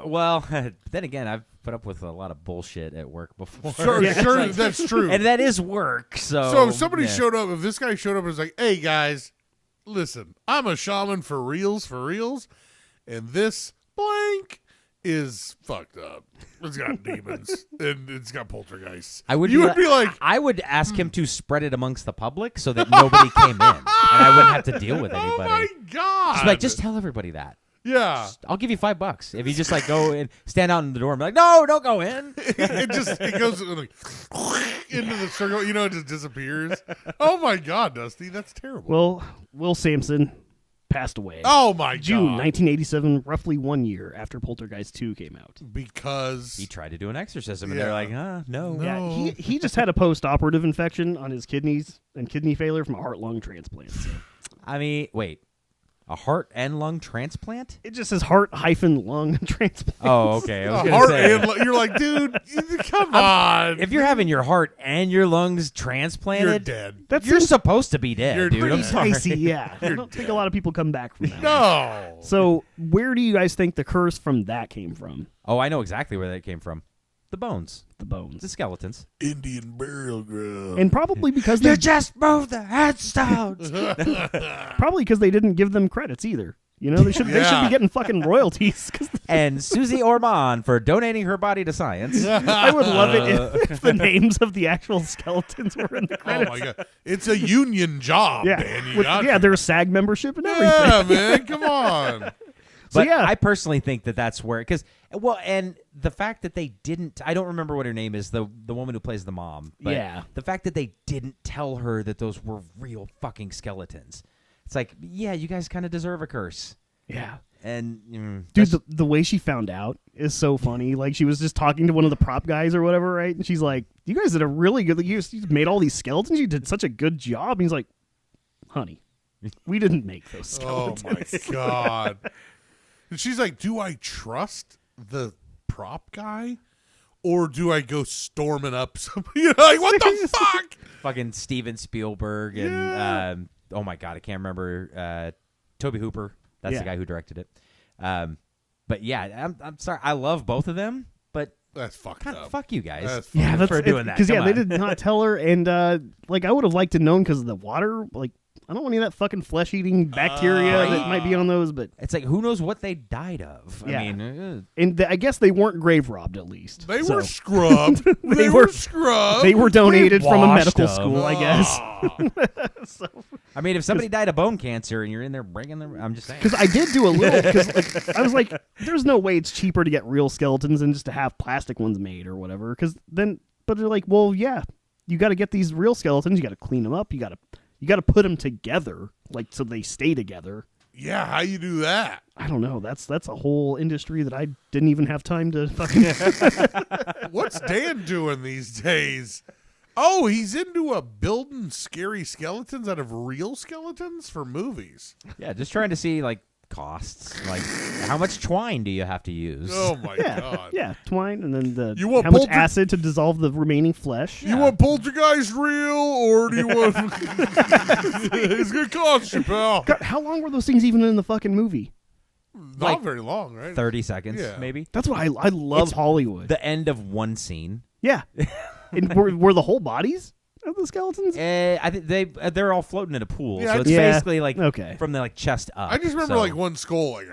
Well, then again, I've put up with a lot of bullshit at work before. Sure, that's true. And that is work, So if somebody showed up, if this guy showed up and was like, hey, guys, listen, I'm a shaman for reals, and this blank is fucked up. It's got demons, and it's got poltergeists. you would be like... I would ask him to spread it amongst the public so that nobody came in, and I wouldn't have to deal with anybody. Oh, my God. Just tell everybody that. Yeah. I'll give you $5 if you just like go and stand out in the door and be like, no, don't go in. it goes like into the circle, it just disappears. Oh my God, Dusty, that's terrible. Well, Will Sampson passed away. Oh my June God. 1987, roughly 1 year after Poltergeist 2 came out. Because He tried to do an exorcism, and they're like, no. Yeah, he just had a post-operative infection on his kidneys and kidney failure from a heart-lung transplant. So. I mean, wait. A heart and lung transplant? It just says heart-lung transplant. Oh, okay. I was gonna heart say, and you're like, dude, come on. if you're having your heart and your lungs You're transplanted, dead. you're supposed to be dead, You're dude. pretty I'm sorry. Dicey, yeah. I don't think a lot of people come back from that. No. So, where do you guys think the curse from that came from? Oh, I know exactly where that came from. The bones. The bones. The skeletons. Indian burial ground. And probably because they just moved the headstones. probably because they didn't give them credits either. They should be getting fucking royalties. And Susie Orman for donating her body to science. I would love it if the names of the actual skeletons were in the Oh credits. my God. It's a union job, man. You got their SAG membership and everything. Yeah, man, come on. So, But yeah. I personally think that that's where, and the fact that they didn't, I don't remember what her name is, the woman who plays the mom. But Yeah. the fact that they didn't tell her that those were real fucking skeletons. It's like, yeah, you guys kind of deserve a curse. Yeah. And dude, the way she found out is so funny. Like, she was just talking to one of the prop guys or whatever, right? And she's like, "You guys did a really good. You made all these skeletons. You did such a good job." And he's like, "Honey, we didn't make those skeletons." Oh my god! And she's like, "Do I trust the prop guy, or do I go storming up somebody?" Like, what the fuck? fucking Steven Spielberg and oh my god, I can't remember Toby Hooper. That's the guy who directed it. But yeah, I'm sorry. I love both of them, but that's fucked up. Fuck you guys. That's for doing that. Because Come they on. did not tell her, and like I would have liked to known because of the water. Like, I don't want any of that fucking flesh-eating bacteria that might be on those. But It's like, who knows what they died of? Yeah. I mean, and I guess they weren't grave robbed at least. They So, were scrubbed. they were scrubbed. They were donated from a washed medical them. school, I guess. I mean, if somebody died of bone cancer and you're in there bringing them, I'm just saying. Because I did do a little. Because like, I was like, "There's no way it's cheaper to get real skeletons than just to have plastic ones made or whatever." Because then, but they're like, "Well, yeah, you got to get these real skeletons. You got to clean them up. You got to put them together, like so they stay together." Yeah, how you do that? I don't know. That's a whole industry that I didn't even have time to fucking. What's Dan doing these days? Oh, he's into building scary skeletons out of real skeletons for movies. Yeah, just trying to see like costs, like how much twine do you have to use? Oh my god! Yeah, twine, and then You want how much polter- acid to dissolve the remaining flesh. You want Poltergeist real, or do you want? It's gonna cost you, pal. God, how long were those things even in the fucking movie? Not Like, very long, right? 30 seconds, Yeah. maybe. That's what I love It's Hollywood. The end of one scene. Yeah. And were the whole bodies of the skeletons? I think they're all floating in a pool, Yeah, so it's Yeah. basically like Okay. from the like chest up. I just remember so, like one skull, like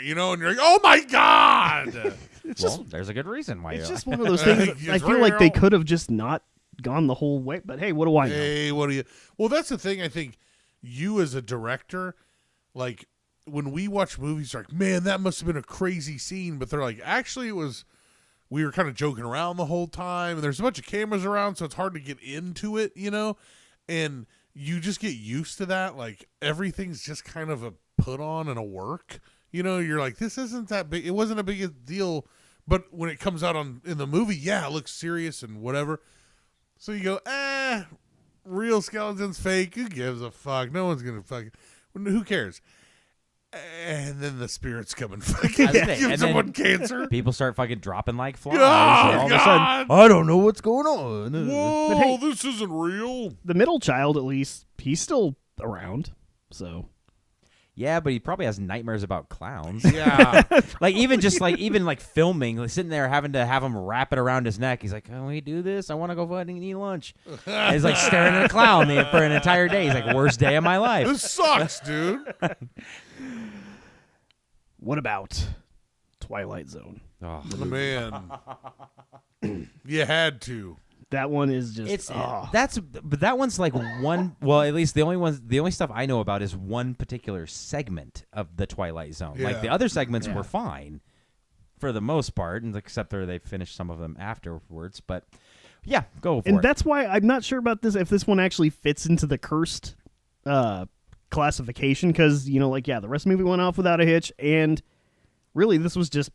you know, and you're like, "Oh my god!" Well, there's a good reason why. It's you're just like, one of those things. It's I feel like they real. could have just not gone the whole way. But hey, what do I know? Hey, what do you? Well, that's the thing. I think you as a director, like when we watch movies, like, man, that must have been a crazy scene. But they're like, actually, it was. We were kind of joking around the whole time, and there's a bunch of cameras around, so it's hard to get into it, you know. And you just get used to that. Like everything's just kind of a put on and a work. You know, you're like, this isn't that big. It wasn't a big deal. But when it comes out in the movie, yeah, it looks serious and whatever. So you go, real skeletons, fake. Who gives a fuck? No one's gonna fucking. Who cares? And then the spirits come and fucking That's it. give And someone then cancer. people start fucking dropping like flies. Oh, and all of a God. sudden, I don't know what's going on. Whoa, But hey- this isn't real. The middle child, at least, he's still around. So Yeah, but he probably has nightmares about clowns. Yeah. Like even filming, like sitting there having to have him wrap it around his neck. He's like, "Can we do this? I want to go fucking eat lunch." And he's like staring at a clown for an entire day. He's like, "Worst day of my life." This sucks, dude. what about Twilight Zone? Oh, Oh, man. You had to. That one is just it's but that one's like one. Well, at least the only stuff I know about is one particular segment of the Twilight Zone. Like Yeah. the other segments were fine for the most part, and except for they finished some of them afterwards. But yeah, go for and it. that's why I'm not sure about this. If this one actually fits into the cursed classification, because the rest of the movie went off without a hitch, and really this was just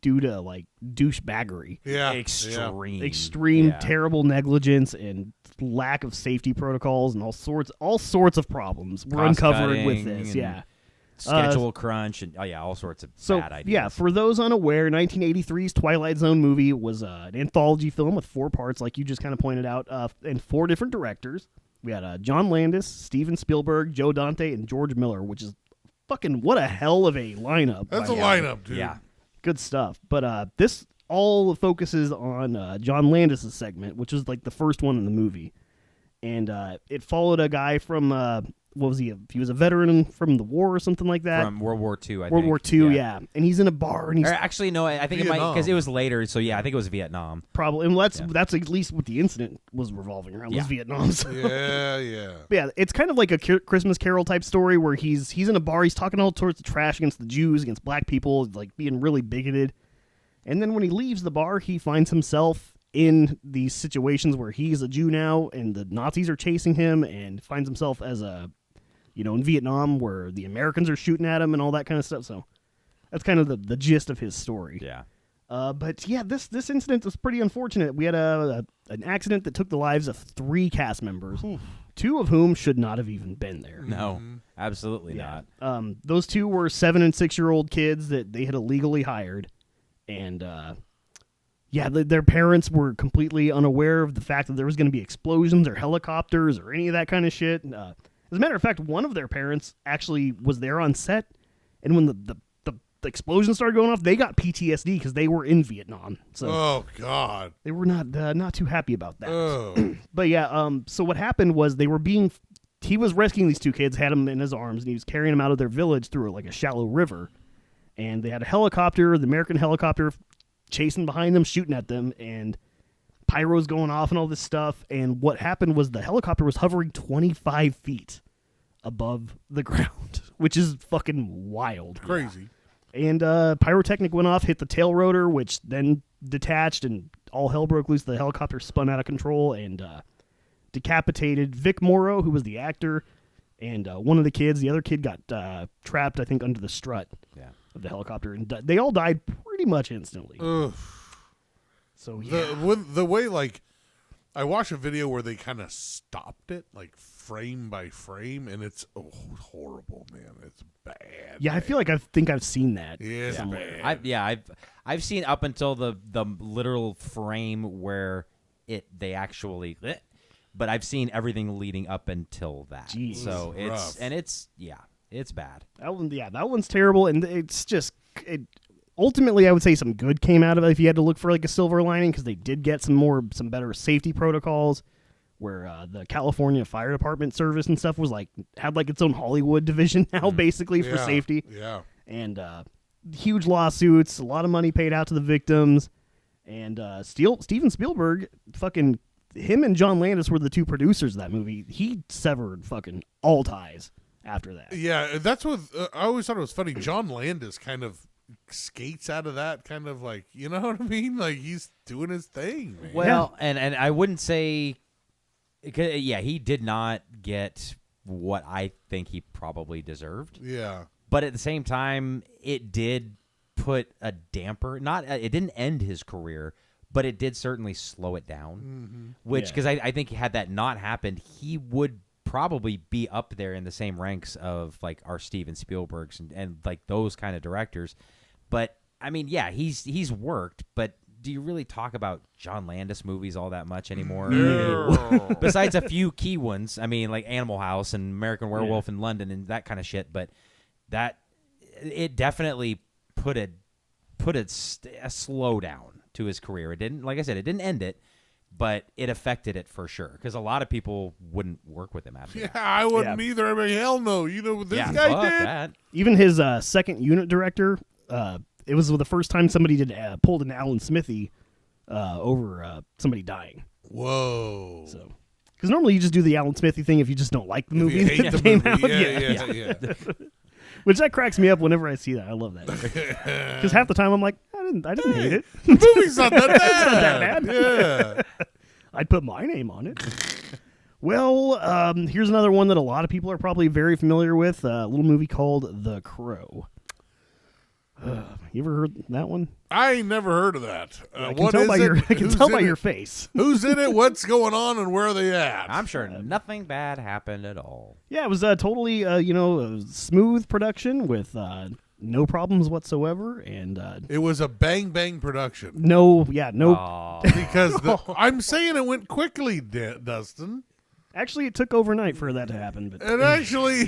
due to like douchebaggery. Yeah. extreme, Terrible negligence and lack of safety protocols and all sorts of problems were uncovered with this. and Yeah. schedule crunch and all sorts of So, bad ideas. yeah, for those unaware, 1983's Twilight Zone movie was an anthology film with 4 parts, like you just kind of pointed out, and 4 different directors. We had John Landis, Steven Spielberg, Joe Dante, and George Miller, which is fucking what a hell of a lineup. That's by a now. lineup, dude. Yeah. Good stuff. But this all focuses on John Landis' segment, which is like the first one in the movie. And it followed a guy from what was he? He was a veteran from the war or something like that. From World War II, I think. World War II, yeah. And he's in a bar, and he's actually no, I think Vietnam. it might because it was later. So yeah, I think it was Vietnam. probably. And that's at least what the incident was revolving around. Was Vietnam. So. Yeah. But yeah, it's kind of like a Christmas Carol type story where he's in a bar, he's talking all sorts of trash against the Jews, against black people, like being really bigoted. And then when he leaves the bar, he finds himself in these situations where he's a Jew now, and the Nazis are chasing him, and finds himself as in Vietnam where the Americans are shooting at him and all that kind of stuff. So that's kind of the gist of his story. Yeah. But yeah, this incident was pretty unfortunate. We had an accident that took the lives of 3 cast members, 2 of whom should not have even been there. No, absolutely not. Those 2 were 7 and 6-year-old kids that they had illegally hired, and their parents were completely unaware of the fact that there was going to be explosions or helicopters or any of that kind of shit. As a matter of fact, one of their parents actually was there on set, and when the explosion started going off, they got PTSD because they were in Vietnam. So Oh God. they were not too happy about that. Oh. But yeah, so what happened was he was rescuing these 2 kids, had them in his arms, and he was carrying them out of their village through a shallow river. And they had a helicopter, the American helicopter, chasing behind them, shooting at them, and pyros going off and all this stuff. And what happened was the helicopter was hovering 25 feet above the ground, which is fucking wild. Crazy. And pyrotechnic went off, hit the tail rotor, which then detached, and all hell broke loose. The helicopter spun out of control and decapitated Vic Morrow, who was the actor, and one of the kids. The other kid got trapped, I think, under the strut of the helicopter, and they all died pretty much instantly. Ugh. So yeah. The way, I watched a video where they kind of stopped it, frame by frame, and it's horrible, man. It's bad. Yeah, I feel like I've seen that. Yeah, it's bad. I've seen up until the literal frame where they actually, but I've seen everything leading up until that. Jeez. So Rough. it's bad. That one's terrible, and it's just ultimately, I would say some good came out of it if you had to look for a silver lining, because they did get some better safety protocols, where the California Fire Department service and stuff had its own Hollywood division now, basically, for safety. Yeah. And huge lawsuits, a lot of money paid out to the victims, and Steven Spielberg, fucking him and John Landis were the 2 producers of that movie. He severed fucking all ties after that. Yeah, that's what I always thought it was funny. John Landis kind of skates out of that, kind of you know what I mean? He's doing his thing, man. Well, and I wouldn't say, he did not get what I think he probably deserved. Yeah. But at the same time, it did put a damper. It didn't end his career, but it did certainly slow it down. Mm-hmm. Because I think had that not happened, he would probably be up there in the same ranks of our Steven Spielbergs and those kind of directors. But I mean, yeah, he's worked, but do you really talk about John Landis movies all that much anymore? No. Besides a few key ones, I mean, like Animal House and American Werewolf in London and that kind of shit. But it definitely put a slowdown to his career. It didn't, like I said, it didn't end it, but it affected it for sure, because a lot of people wouldn't work with him after that. I wouldn't either. I mean, hell no. You know what this guy did? That. Even his second unit director, it was the first time somebody pulled an Alan Smithy over somebody dying. Whoa. So, because normally you just do the Alan Smithy thing if you just don't like the movie If you hate that the came movie. out. Yeah. Which that cracks me up whenever I see that. I love that. Because half the time I'm like, I didn't hate it. The movie's not that bad. It's not that bad. Yeah. I'd put my name on it. Well, here's another one that a lot of people are probably very familiar with. A little movie called The Crow. You ever heard that one? I ain't never heard of that. I can What tell is by it? your I can Who's tell in by it? your face. Who's in it? What's going on? And where are they at? I'm sure nothing bad happened at all. Yeah, it was totally a smooth production with no problems whatsoever, and It was a bang bang production. no. Aw. Because I'm saying it went quickly, Dustin. Actually, it took overnight for that to happen. But And actually,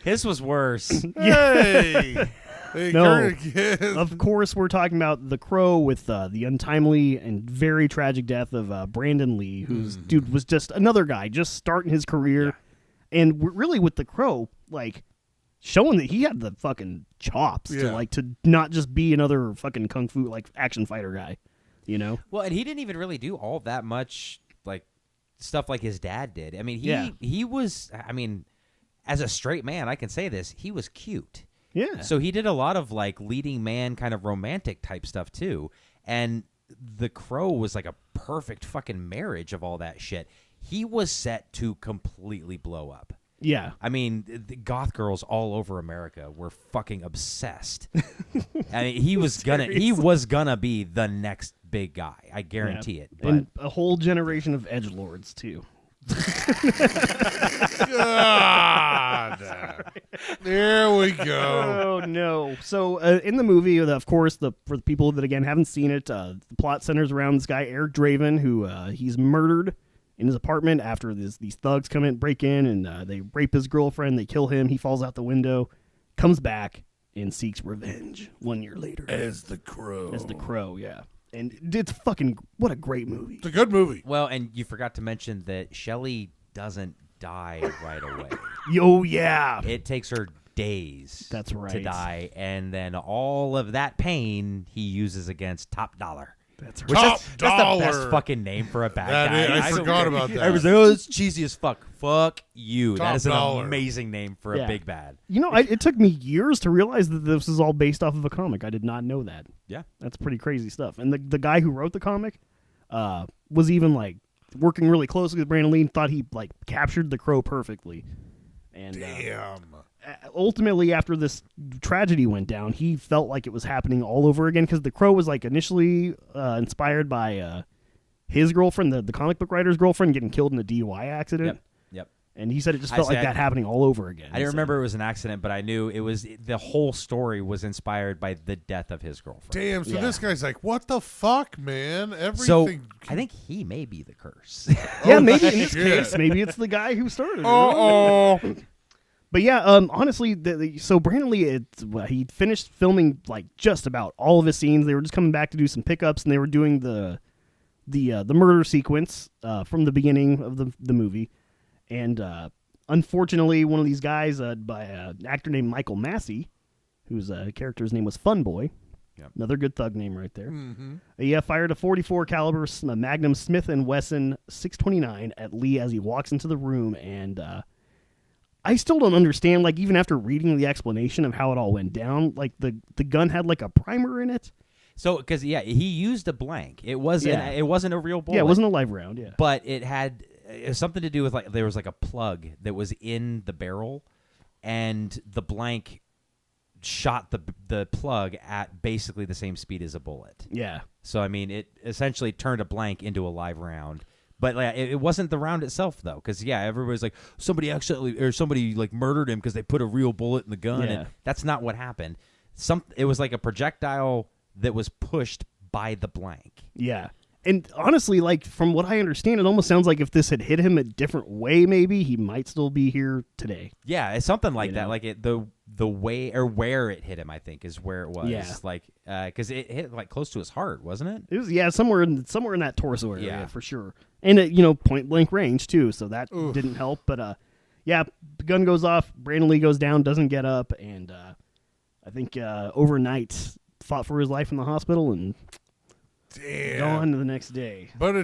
His was worse. hey, No. Kirk, of course, we're talking about The Crow with the untimely and very tragic death of Brandon Lee, whose dude was just another guy just starting his career. And really with the Crow, like, showing that he had the fucking chops to not just be another fucking kung fu like action fighter guy, you know? Well, and he didn't even really do all that much like stuff like his dad did. I mean, he was, I mean, as a straight man, I can say this, he was cute. Yeah. So he did a lot of like leading man kind of romantic type stuff too. And the Crow was like a perfect fucking marriage of all that shit. He was set to completely blow up. Yeah. I mean, the goth girls all over America were fucking obsessed. I mean, he was gonna be the next big guy. I guarantee it. But and a whole generation of edgelords too. God. There we go. Oh no! So in the movie, of course, for the people that again haven't seen it, the plot centers around this guy Eric Draven, who he's murdered in his apartment after these thugs break in, and they rape his girlfriend. They kill him. He falls out the window, comes back, and seeks revenge 1 year later As the Crow. As the Crow, yeah. And it's fucking what a great movie. It's a good movie. well, and you forgot to mention that Shelley doesn't die right away. Oh yeah, It takes her days That's right. to die, and then all of that pain he uses against Top Dollar. that's right. Which Top that's Dollar. the best fucking name for a bad That guy. is- I forgot about that. Everyone's like, oh, it's cheesy as fuck. Fuck you. Top that is an Dollar. amazing name for Yeah. a big bad. You know, it took me years to realize that this is all based off of a comic. I did not know that. Yeah. That's pretty crazy stuff. And the guy who wrote the comic was even like working really closely with Brandon Lee and thought he like captured the Crow perfectly. And Damn. ultimately, after this tragedy went down, he felt like it was happening all over again because the Crow was like initially inspired by his girlfriend, the comic book writer's girlfriend, getting killed in a DUI accident. Yep. And he said it just felt like that happening all over again. I didn't remember it was an accident, but I knew it was the whole story was inspired by the death of his girlfriend. Damn. So Yeah. this guy's like, what the fuck, man? Everything. So I think he may be the curse. Yeah, Oh, maybe in this shit. case, maybe it's the guy who started it. Oh. But yeah, honestly, so Brandon Lee, he finished filming like just about all of his scenes. They were just coming back to do some pickups, and they were doing the murder sequence from the beginning of the movie. And unfortunately, one of these guys, by an actor named Michael Massey, whose character's name was Fun Boy, Yep. another good thug name right there. Mm-hmm. He fired a .44 caliber Magnum Smith & Wesson 629 at Lee as he walks into the room, and I still don't understand, like, even after reading the explanation of how it all went down, like, the gun had, like, a primer in it. So, because, he used a blank. It wasn't a real bullet. Yeah, it wasn't a live round, yeah. But it had something to do with, like, there was, like, a plug that was in the barrel, and the blank shot the plug at basically the same speed as a bullet. Yeah. So, I mean, it essentially turned a blank into a live round. But like, it wasn't the round itself, though, because, everybody's like, somebody like murdered him because they put a real bullet in the gun. Yeah. And that's not what happened. It was like a projectile that was pushed by the blank. Yeah. And honestly, like, from what I understand, it almost sounds like if this had hit him a different way, maybe, he might still be here today. Yeah, it's something like that. know? Like, the way or where it hit him, I think, is where it was. Yeah. Like, because it hit, like, close to his heart, wasn't it? It was, somewhere in that torso area, Yeah. for sure. And, point blank range, too, so that didn't help. But, the gun goes off, Brandon Lee goes down, doesn't get up, and I think overnight fought for his life in the hospital and Damn. gone the next day. But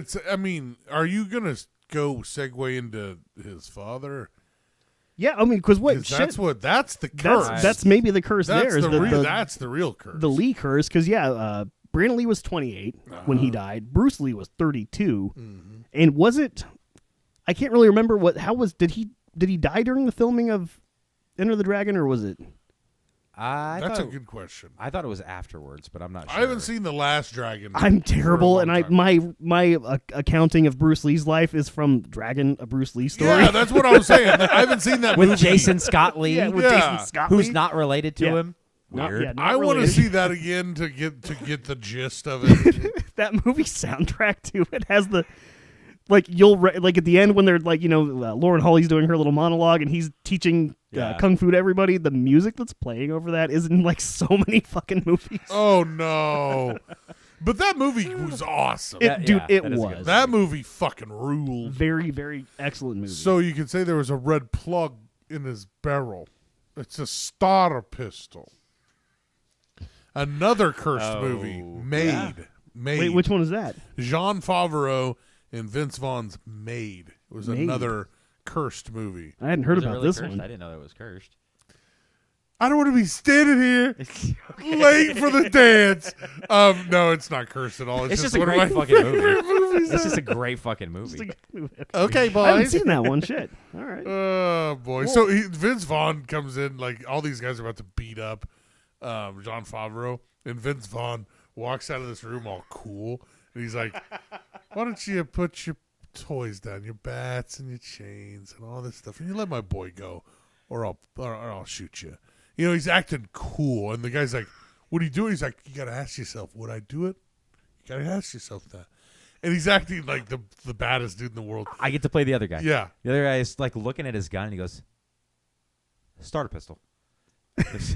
are you going to go segue into his father? Yeah, I mean, because what? 'Cause that's the curse. That's maybe the curse That's there. that's the real curse. The Lee curse, because, Brandon Lee was 28 when he died. Bruce Lee was 32. Mm-hmm. And was it, I can't really remember did he die during the filming of Enter the Dragon, or was it? That's a good question. I thought it was afterwards, but I'm not sure. I haven't seen The Last Dragon. I'm terrible, for a and long time. my accounting of Bruce Lee's life is from Dragon, a Bruce Lee story. Yeah, that's what I was saying. I haven't seen that with movie. Jason Scott Lee, Yeah, with Yeah. Jason Scott who's Lee. not related to Yeah. him. Not- Weird. yeah, not I want to related. see that again to get the gist of it. That movie soundtrack too. It has the like like at the end when they're like Lauren Holly's doing her little monologue and he's teaching kung fu to everybody. The music that's playing over that is in like so many fucking movies. Oh no! But that movie was awesome. It that is a was. good That movie fucking ruled. Very, very excellent movie. So you could say there was a red plug in his barrel. It's a starter pistol. Another cursed movie made. Wait, which one is that? Jean Favreau and Vince Vaughn's Made. It was another cursed movie. I hadn't heard about really this cursed? one. I didn't know it was cursed. I don't want to be standing here late for the dance. No, it's not cursed at all. It's just a one of great my fucking favorite movie. movies. It's just a great fucking movie. Okay, boys. I haven't seen that one. Shit. All right. Oh boy! So Vince Vaughn comes in, like all these guys are about to beat up Jon Favreau, and Vince Vaughn walks out of this room all cool, and he's like, "Why don't you put your toys down, your bats and your chains and all this stuff, and you let my boy go, or I'll shoot you." You know, he's acting cool, and the guy's like, "What are you doing?" He's like, "You got to ask yourself, would I do it? You got to ask yourself that." And he's acting like the baddest dude in the world. I get to play the other guy. Yeah. The other guy is like looking at his gun and he goes, "Starter pistol." It's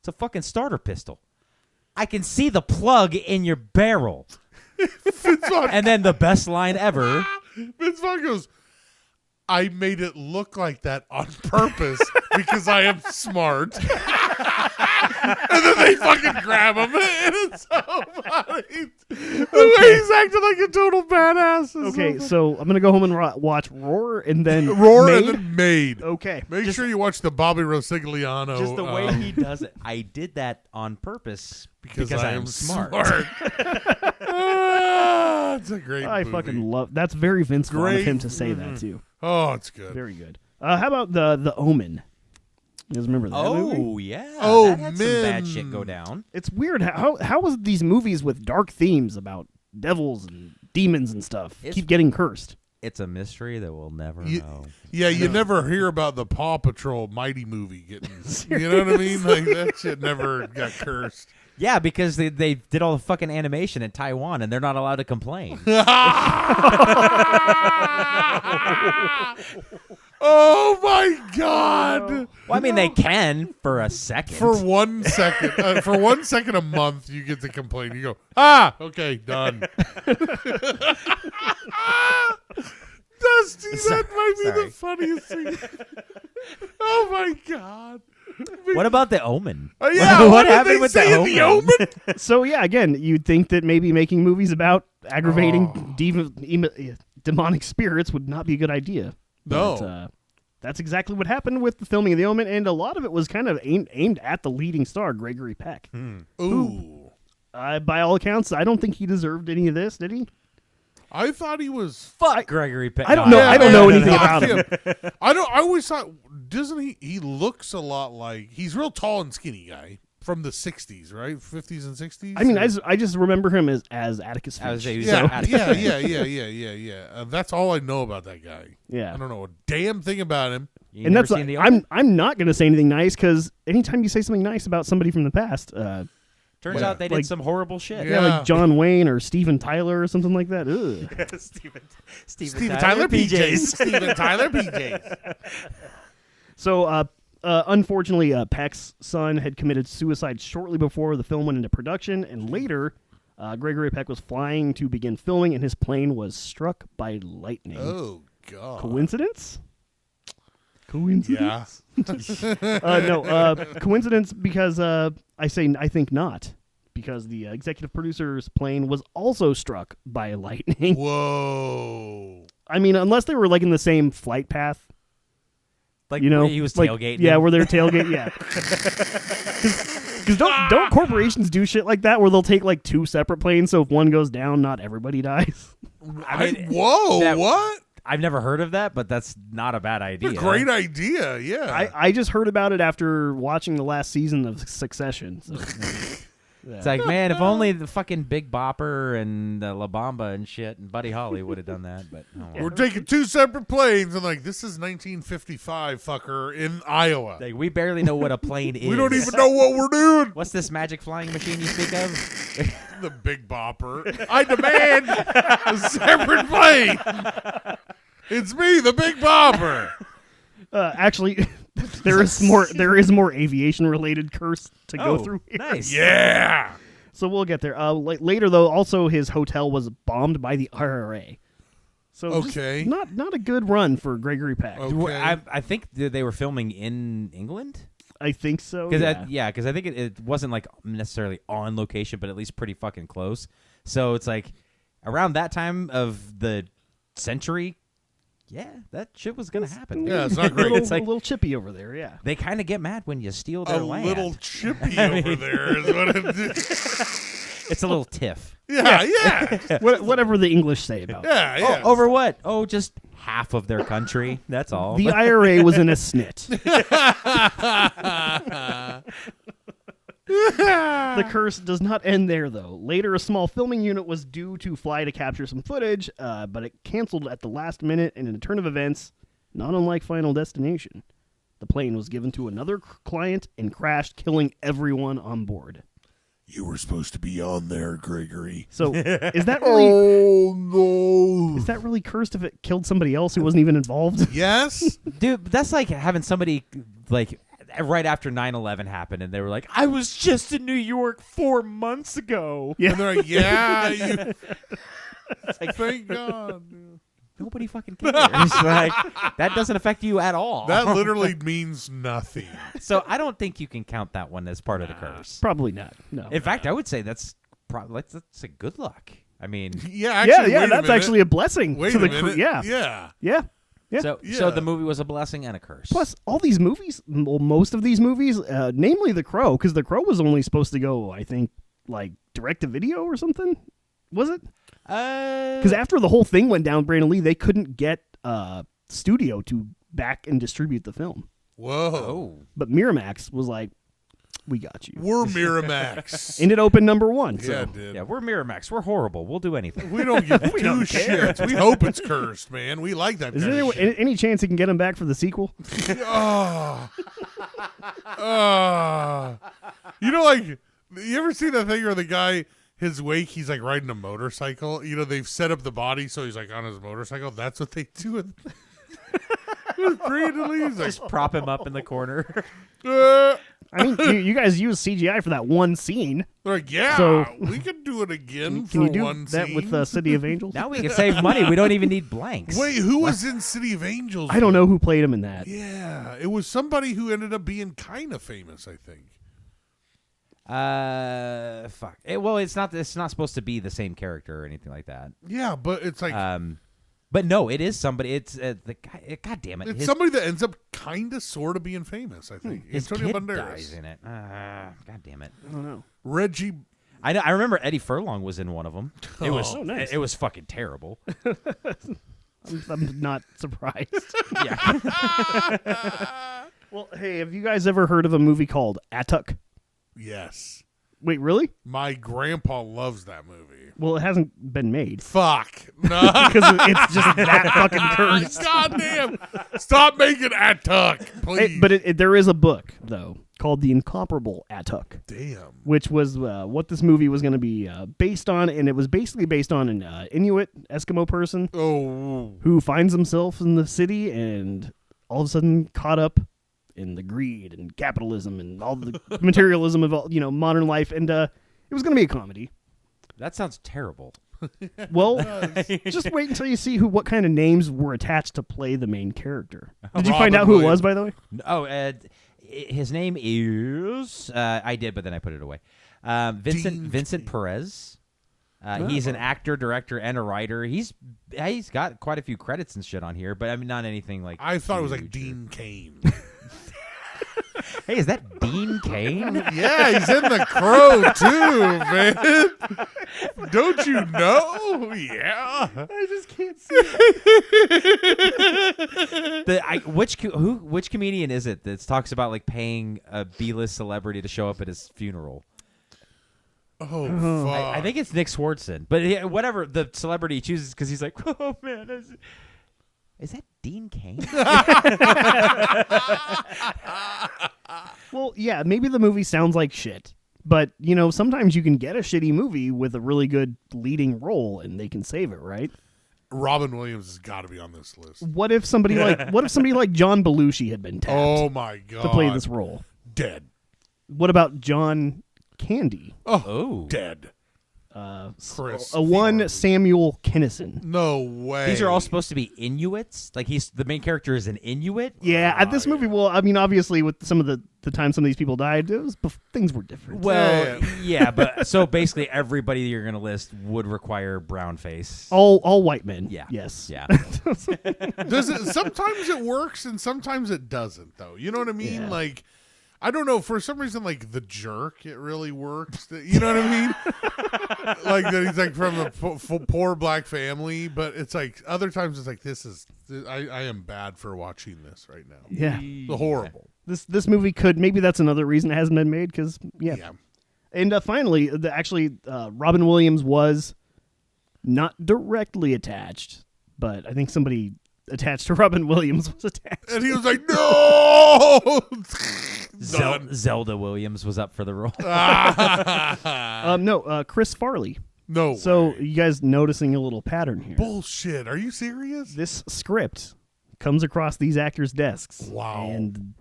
a fucking starter pistol. I can see the plug in your barrel. And then the best line ever. Vince Vaughn goes, "I made it look like that on purpose because I am smart." And then they fucking grab him, and it's so funny. The way he's acting like a total badass. Okay, so I'm gonna go home and watch Roar and then Roar Made? and then Made. Okay, Make sure you watch the Bobby Rosigliano. Just the way he does it. I did that on purpose because I am smart. It's a great I movie. fucking love. That's very Vince Vaughn of Great. him to say that too. Oh, it's good. Very good. How about the Omen? You guys remember that movie? Oh, yeah. Oh, that had some man. bad shit go down. It's weird how was these movies with dark themes about devils and demons and stuff keep getting cursed? It's a mystery that we'll never know. Yeah, you never hear about the Paw Patrol Mighty movie getting. You know what I mean? Like that shit never got cursed. Yeah, because they did all the fucking animation in Taiwan and they're not allowed to complain. Oh my God! Well, I mean, they can for a second. For 1 second, a month, you get to complain. You go, okay, done. Dusty, that might be the funniest thing. Oh my God! What about The Omen? Yeah, what happened with The Omen? So yeah, again, you'd think that maybe making movies about aggravating demonic spirits would not be a good idea. No. But, that's exactly what happened with the filming of The Omen, and a lot of it was kind of aimed at the leading star, Gregory Peck. Ooh. By all accounts, I don't think he deserved any of this, did he? I thought he was. Fuck Gregory Peck. I don't know. I don't know anything about him. I always thought, doesn't he? He looks a lot like he's real tall and skinny guy from the '60s, right? '50s and '60s. I mean, I just remember him as Atticus Finch. Yeah. That's all I know about that guy. Yeah. I don't know a damn thing about him. And that's I'm not going to say anything nice because anytime you say something nice about somebody from the past, turns out they did some horrible shit. Yeah, like John Wayne or Steven Tyler or something like that. Steven Tyler PJs. Steven Tyler PJs. So, unfortunately, Peck's son had committed suicide shortly before the film went into production, and later, Gregory Peck was flying to begin filming, and his plane was struck by lightning. Oh God! Coincidence? Coincidence? Yeah. No, coincidence because I think not. Because the executive producer's plane was also struck by lightning. Whoa. I mean, unless they were like in the same flight path. Like, you know, he was like, tailgating. Yeah, where they're tailgating. Yeah. Because don't corporations do shit like that where they'll take like two separate planes so if one goes down, not everybody dies? What? I've never heard of that, but that's not a bad idea. A great idea, yeah. I just heard about it after watching the last season of Succession. So. It's like, man, if only the fucking Big Bopper and La Bamba and shit and Buddy Holly would have done that. But we're taking two separate planes and like this is 1955, fucker, in Iowa. Like, we barely know what a plane is. We don't even know what we're doing. What's this magic flying machine you speak of? The Big Bopper. I demand a separate plane. It's me, the Big Bopper. Actually, There is more aviation related curse to go through here. Nice. Yeah. So we'll get there. Later though, also his hotel was bombed by the IRA. So just not a good run for Gregory Peck. Okay. I think they were filming in England. I think so. Because I think it wasn't like necessarily on location, but at least pretty fucking close. So it's like around that time of the century, that shit was gonna happen. Yeah, it's not great. It's like a little chippy over there. Yeah, they kind of get mad when you steal their land. A little chippy over there is what it is. It's a little tiff. Yeah. Whatever the English say about it. Yeah. Oh, over what? Oh, just half of their country. That's all. The IRA was in a snit. The curse does not end there, though. Later, a small filming unit was due to fly to capture some footage, but it canceled at the last minute, and in a turn of events, not unlike Final Destination, the plane was given to another client and crashed, killing everyone on board. You were supposed to be on there, Gregory. So, is that really... Oh, no. Is that really cursed if it killed somebody else who wasn't even involved? Yes. Dude, that's like having somebody, like, right after 9/11 happened, and they were like, I was just in New York 4 months ago. Yeah. And they're like, it's like, thank God. Nobody fucking cares. Like, that doesn't affect you at all. That literally means nothing. So I don't think you can count that one as part of the curse. Probably not. No. In fact, I would say that's a good luck. I mean, Actually, that's actually a blessing. Wait to a the minute. Yeah. So the movie was a blessing and a curse. Plus, all these movies, most of these movies, namely The Crow, because The Crow was only supposed to go, I think, like direct to video or something. Was it? Because after the whole thing went down, Brandon Lee, they couldn't get studio to back and distribute the film. Whoa. But Miramax was like, we got you. We're Miramax. And it opened number one. So. Yeah, it did. Yeah, we're Miramax. We're horrible. We'll do anything. We don't give two shits. We hope it's cursed, man. We like that. Is there any chance he can get him back for the sequel? You know, like, you ever see that thing where the guy, his wake, he's like riding a motorcycle? You know, they've set up the body so he's like on his motorcycle. That's what they do with Brandon Lee. Just prop him up in the corner. I mean, you guys use CGI for that one scene. They're like, we could do it again Can you do one that scene. with City of Angels? Now we can save money. We don't even need blanks. Wait, who was in City of Angels? I don't know who played him in that. Yeah, it was somebody who ended up being kind of famous, I think. Fuck. It's not supposed to be the same character or anything like that. Yeah, but it's like, but no, it is somebody. It's the guy. God damn it! It's somebody that ends up kind of, sort of being famous. I think His Antonio kid Banderas dies in it. God damn it! I don't know. Reggie. I remember Eddie Furlong was in one of them. It was nice. It was fucking terrible. I'm not surprised. Yeah. Well, hey, have you guys ever heard of a movie called Atuk? Yes. Wait, really? My grandpa loves that movie. Well, it hasn't been made. Fuck. No. Because it's just that fucking cursed. Goddamn. Stop making Atuk, please. Hey, but there is a book, though, called The Incomparable Atuk. Damn. Which was what this movie was going to be based on, and it was basically based on an Inuit Eskimo person who finds himself in the city and all of a sudden caught up in the greed and capitalism and all the materialism of all, modern life, and it was going to be a comedy. That sounds terrible. Well, just wait until you see what kind of names were attached to play the main character. Did you find out who it was, by the way? Oh, his name is I did, but then I put it away. Vincent Perez. He's an actor, director, and a writer. He's got quite a few credits and shit on here, but I mean, not anything like. I thought it was like Dean Cain. Hey, is that Dean Cain? Yeah, he's in The Crow too, man. Don't you know? Yeah. I just can't see it. Which comedian is it that talks about like paying a B-list celebrity to show up at his funeral? Oh, fuck. I think it's Nick Swardson, but whatever the celebrity he chooses, because he's like, oh man, is that Dean Cain? Well, yeah, maybe the movie sounds like shit, but sometimes you can get a shitty movie with a really good leading role, and they can save it, right? Robin Williams has got to be on this list. What if somebody like John Belushi had been tapped Oh my god, to play this role? Dead. What about John Candy? Oh, dead. Chris one Samuel Kinison. No way. These are all supposed to be Inuits. Like the main character is an Inuit. Yeah, at this movie, well, I mean, obviously, with some of the time some of these people died, things were different. Well, yeah, but so basically everybody you're going to list would require brown face. All white men. Yeah. Yes. Yeah. Sometimes it works and sometimes it doesn't, though. You know what I mean? Yeah. Like, I don't know. For some reason, like The Jerk, it really works. You know what I mean? Like that he's like from a poor black family, but it's like other times it's like I am bad for watching this right now. Yeah. The horrible. This movie maybe that's another reason it hasn't been made because yeah. And finally, Robin Williams was not directly attached, but I think somebody attached to Robin Williams was attached. And he was like, no! Zelda Williams was up for the role. No, Chris Farley. No So way. you guys noticing a little pattern here. Bullshit. Are you serious? This script comes across these actors' desks. Wow. And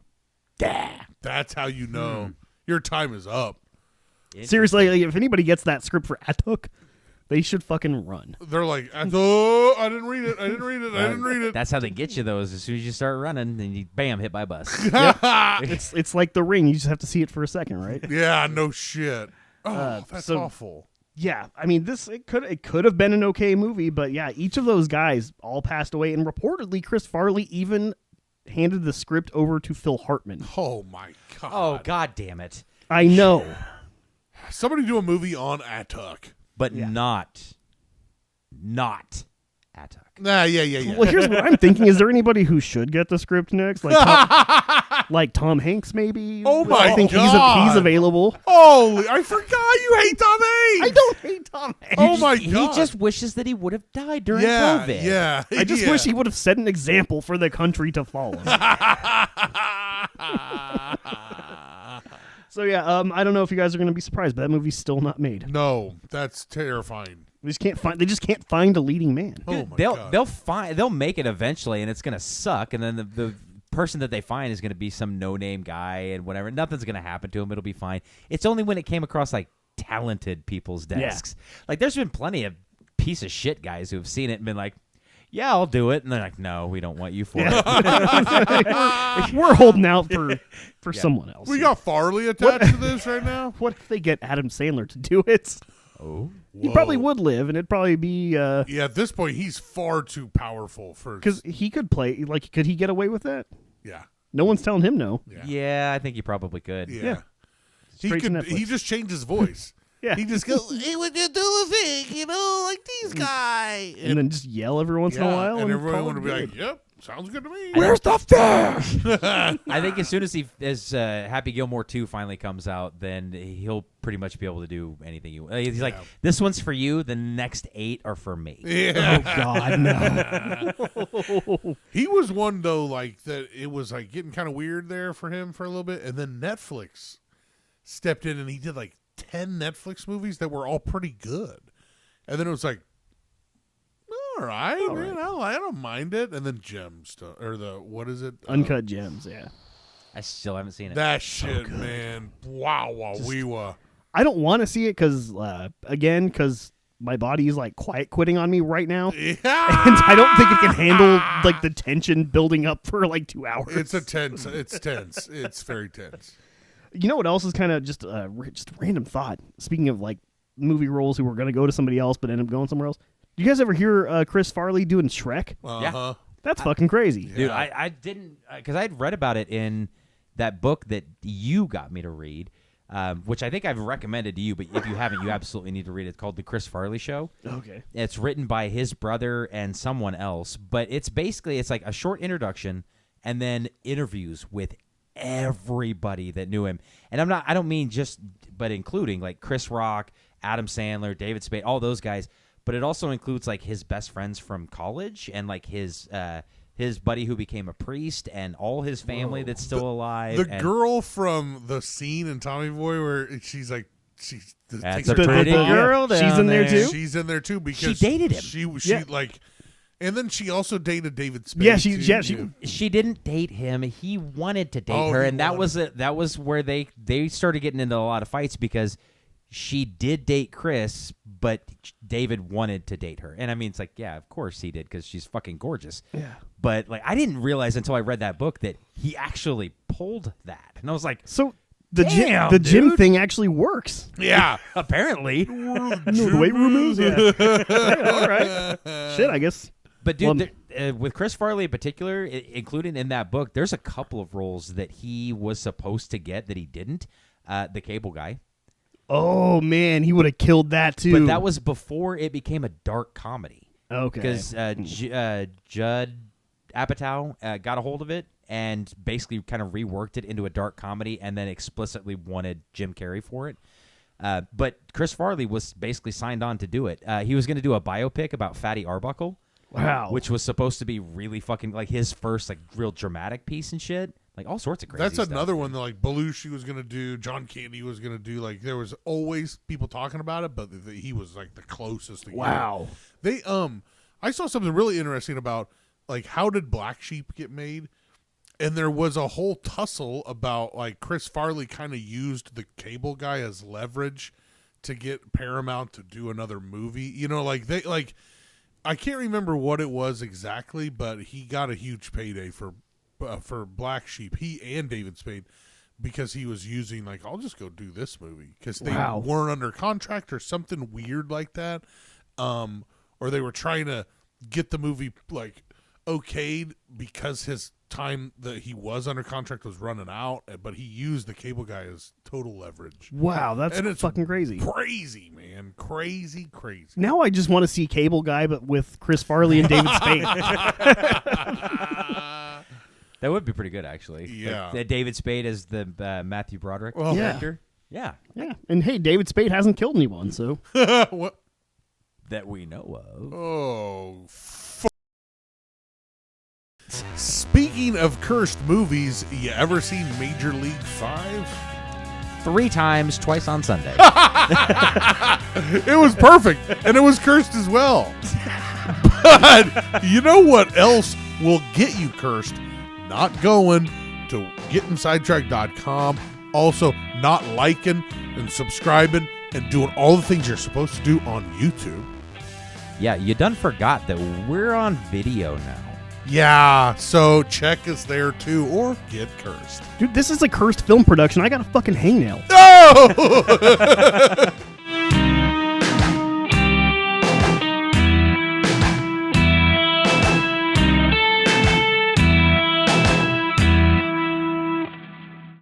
That's how you know your time is up. seriously, like, if anybody gets that script for Atuk, they should fucking run. They're like, oh, I didn't read it. I didn't read it. That's how they get you, though, is as soon as you start running, then you, bam, hit by a bus. It's like The Ring. You just have to see it for a second, right? Yeah, no shit. Oh, that's so- awful. Yeah, I mean, it could have been an okay movie, but yeah, each of those guys all passed away, and reportedly Chris Farley even handed the script over to Phil Hartman. Oh, my God. Oh, God damn it. I know. Somebody do a movie on Atuk. But not Atuk. Nah, yeah. Well, here's what I'm thinking: is there anybody who should get the script next, like Tom Hanks, maybe? Oh my I think God. he's available. Holy, I forgot you hate Tom Hanks. I don't hate Tom Hanks. Oh, my He God. just wishes that he would have died during yeah, COVID. Yeah. I just wish he would have set an example for the country to follow. So yeah, I don't know if you guys are going to be surprised, but that movie's still not made. No, that's terrifying. They just can't find a leading man. Oh, my God. They'll make it eventually, and it's gonna suck. And then the person that they find is gonna be some no-name guy and whatever. Nothing's gonna happen to him. It'll be fine. It's only when it came across like talented people's desks. Like there's been plenty of piece of shit guys who have seen it and been like, "Yeah, I'll do it," and they're like, "No, we don't want you for it." We're holding out for someone else. We got Farley attached to this right now. What if they get Adam Sandler to do it? Oh, He probably would live, and it'd probably be Yeah, at this point, he's far too powerful for. because he could play. Like, could he get away with that? Yeah. No one's telling him no. yeah, I think you probably could. Yeah. He Straight to could. Netflix. He just changed his voice. Yeah. He just goes, "Hey, what you do with it? Like these guys." And then just yell every once in a while, and everyone call would it be good. like, "Yep, sounds good to me." Where's the fish? I think as soon as Happy Gilmore 2 finally comes out, then he'll pretty much be able to do anything you. He's like, "This one's for you. The next 8 are for me." Yeah. Oh God, no! He was one though, like that. It was like getting kind of weird there for him for a little bit, and then Netflix stepped in and he did like 10 Netflix movies that were all pretty good, and then it was like, all right, man, I don't mind it. And then Gems or what is it? Uncut Gems. Yeah, I still haven't seen it. That shit, man. Wow, we were. I don't want to see it because my body is like quiet quitting on me right now, Yeah. and I don't think it can handle like the tension building up for like 2 hours. It's tense. It's very tense. You know what else is kind of just a random thought? Speaking of like movie roles who were going to go to somebody else but end up going somewhere else. Do you guys ever hear Chris Farley doing Shrek? Uh-huh. That's fucking crazy. Dude, I didn't because I'd read about it in that book that you got me to read, which I think I've recommended to you. But if you haven't, you absolutely need to read it. It's called The Chris Farley Show. Okay. It's written by his brother and someone else, but it's like a short introduction and then interviews with everybody that knew him. And I don't mean just, but including like Chris Rock, Adam Sandler, David Spade, all those guys. But it also includes like his best friends from college and like his buddy who became a priest and all his family that's still alive. The girl from the scene in Tommy Boy where she's like, That's takes a her pretty top off. girl She's down in there there. too? She's in there too because She dated him. She Yeah. like And then she also dated David Spade. Yeah, She didn't date him. He wanted to date Oh, her, he and that was where they started getting into a lot of fights because she did date Chris, but David wanted to date her. And I mean, it's like, yeah, of course he did because she's fucking gorgeous. Yeah. But like, I didn't realize until I read that book that he actually pulled that, and I was like, so the damn, gym thing actually works. Yeah. apparently. The weight room moves. Yeah. Yeah, all right. Shit, I guess. But dude, with Chris Farley in particular, including in that book, there's a couple of roles that he was supposed to get that he didn't. The cable guy. Oh man, he would have killed that too. But that was before it became a dark comedy. Okay. Because Judd Apatow got a hold of it and basically kind of reworked it into a dark comedy and then explicitly wanted Jim Carrey for it. But Chris Farley was basically signed on to do it. He was going to do a biopic about Fatty Arbuckle. Wow. Which was supposed to be really fucking like his first like real dramatic piece and shit. Like all sorts of crazy stuff. That's another one that like Belushi was going to do, John Candy was going to do. Like there was always people talking about it, but he was like the closest to wow. They I saw something really interesting about like how did Black Sheep get made? And there was a whole tussle about like Chris Farley kind of used the cable guy as leverage to get Paramount to do another movie. You know, like they like I can't remember what it was exactly, but he got a huge payday for Black Sheep, he and David Spade, because he was using like, I'll just go do this movie because they weren't under contract or something weird like that, or they were trying to get the movie like okayed because his time that he was under contract was running out, but he used the cable guy as total leverage. Wow, that's fucking crazy. Crazy, man. Crazy. Now I just want to see Cable Guy, but with Chris Farley and David Spade. That would be pretty good, actually. Yeah. Like, David Spade as the Matthew Broderick character. Yeah. Yeah. And hey, David Spade hasn't killed anyone, so. What? That we know of. Oh, Speaking of cursed movies, you ever seen Major League 5? 3 times, twice on Sunday. It was perfect, and it was cursed as well. But you know what else will get you cursed? Not going to gettinsidetracked.com. Also, not liking and subscribing and doing all the things you're supposed to do on YouTube. Yeah, you done forgot that we're on video now. Yeah, so check us there too, or get cursed. Dude, this is a cursed film production. I got a fucking hangnail. Oh!